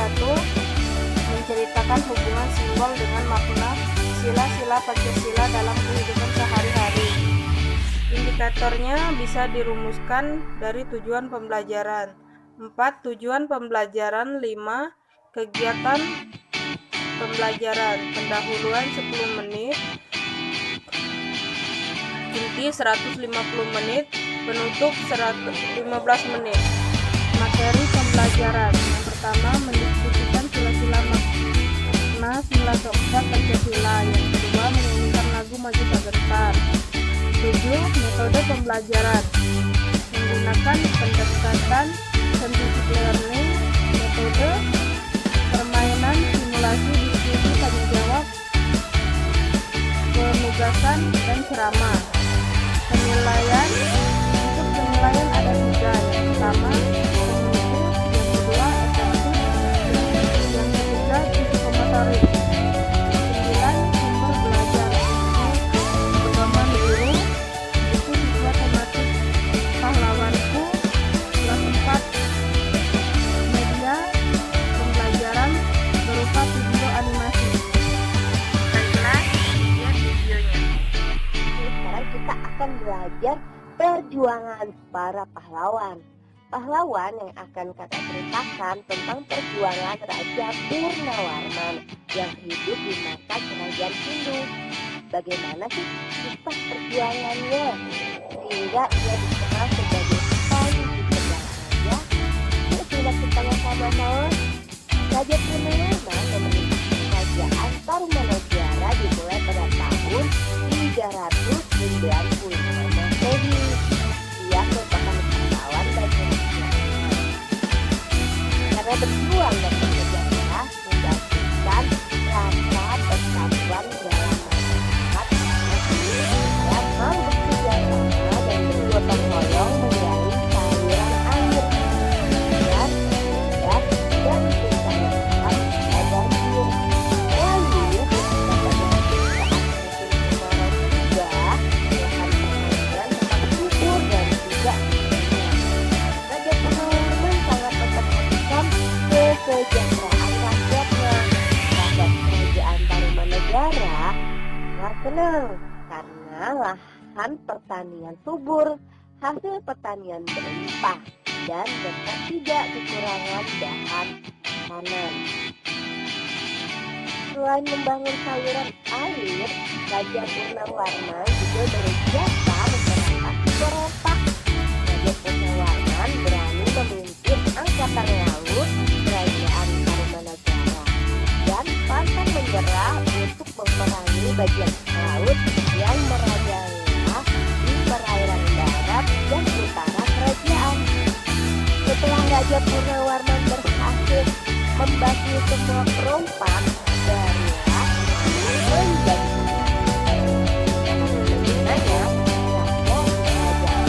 menceritakan hubungan simbol dengan makna sila-sila Pancasila dalam kehidupan sehari-hari. Indikatornya bisa dirumuskan dari tujuan pembelajaran. 4. Tujuan pembelajaran. 5. Kegiatan pembelajaran. Pendahuluan 10 menit, inti 150 menit, penutup 15 menit. Materi pembelajaran. Yang pertama, mendiskusikan sila-sila makna sila keempat Pancasila. Yang kedua, menyanyikan lagu Maju Sebentar. 7. Metode pembelajaran. Menggunakan pendekatan scientific learning, metode permainan, simulasi, diskusi, tanya jawab, penugasan, dan ceramah. Penilaian. Untuk penilaian ada 3. Yang pertama, kognitif, yang kedua, efektif, yang ketiga, psikomotorik. 9. Sumber belajar. Pedoman guru, buku siswa tematik pahlawanku. Kelas 4. Media pembelajaran berupa video animasi. Baiklah, lihat videonya. Sekarang kita akan belajar perjuangan para pahlawan. Pahlawan yang akan kita ceritakan tentang perjuangan Raja Purnawarman yang hidup di masa kerajaan Hindu. Bagaimana sih kisah perjuangannya sehingga ia dikenal sebagai Panji Pedang Raja? Yuk kita sama-sama. Raja Purnawarman memerintah kerajaan Tarumanagara dimulai pada tahun 395 Masehi. Ia merupakan pahlawan dan pemimpin karena berjuang dan bekerja keras membangkitkan rasa persatuan dalam masyarakat yang mau bekerja sama dan bergotong royong menjalin saluran air dan dan bencana alam dan banjir. Lalu ketika pada saat musim kemarau tiba, akan penghasilan tetap subur dan tidak Raja Purnawarman sangat memperhatikan kesejahteraan rakyatnya. Rakyat kerajaan Tarumanegara sangat senang karena lahan pertanian subur, hasil pertanian berlimpah, dan mereka tidak kekurangan bahan makanan. Selain membangun saluran air, Raja Purnawarman juga berjasa memperangkap perompak. Raja Purnawarman berani memimpin angkatan laut kerajaan Tarumanegara dan pantang menyerah untuk memerangi bagian laut yang merajalela di perairan barat dan utara kerajaan. Setelah Raja Purnawarman berhasil membasmi semua perompak, barulah menjadi Raja Kerajaan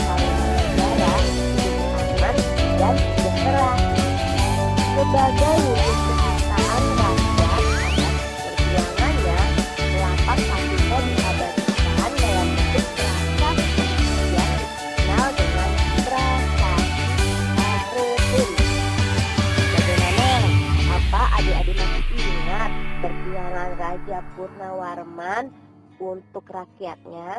Tarumanegara hidup aman dan sejahtera. Sebagai wujud kecintaan raja atas perjuangannya, telapak kakinya diabadikan dalam bentuk prasasti yang dikenal dengan prasasti Arifin. Bagaimana? Apa adik-adik masih ingat perjuangan Raja Purnawarman untuk rakyatnya?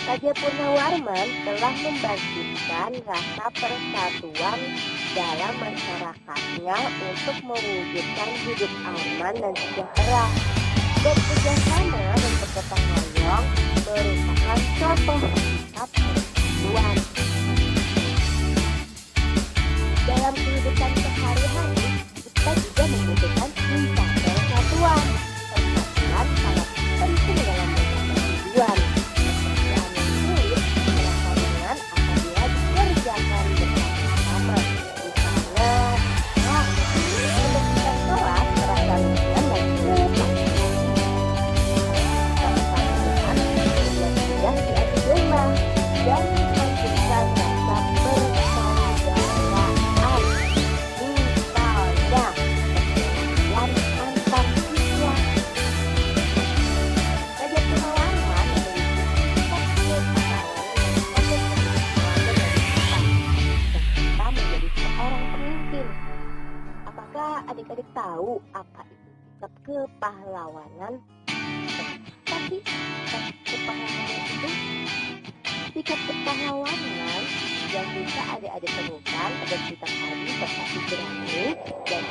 Raja Purnawarman telah membangkitkan rasa persatuan dalam masyarakatnya untuk mewujudkan hidup aman dan sejahtera. Bekerjasama dan bergotong royong merupakan contoh sikap persatuan. Dalam kehidupan sehari-hari, kita juga membutuhkan cinta persatuan. Persatuan sangat penting dalam mencapai tujuan. Pekerjaan yang sulit terasa ringan apabila dikerjakan bersama-sama. Misalnya, membersihkan kelas terasa ringan dan cepat. Persatuan membuat mudah diadu domba dan menghasilkan rasa persaudaraan. Kita tahu apa itu sikap kepahlawanan? Tapi sikap kepahlawanan itu sikap kepahlawanan yang bisa adik-adik temukan pada kitab tadi seperti berani dan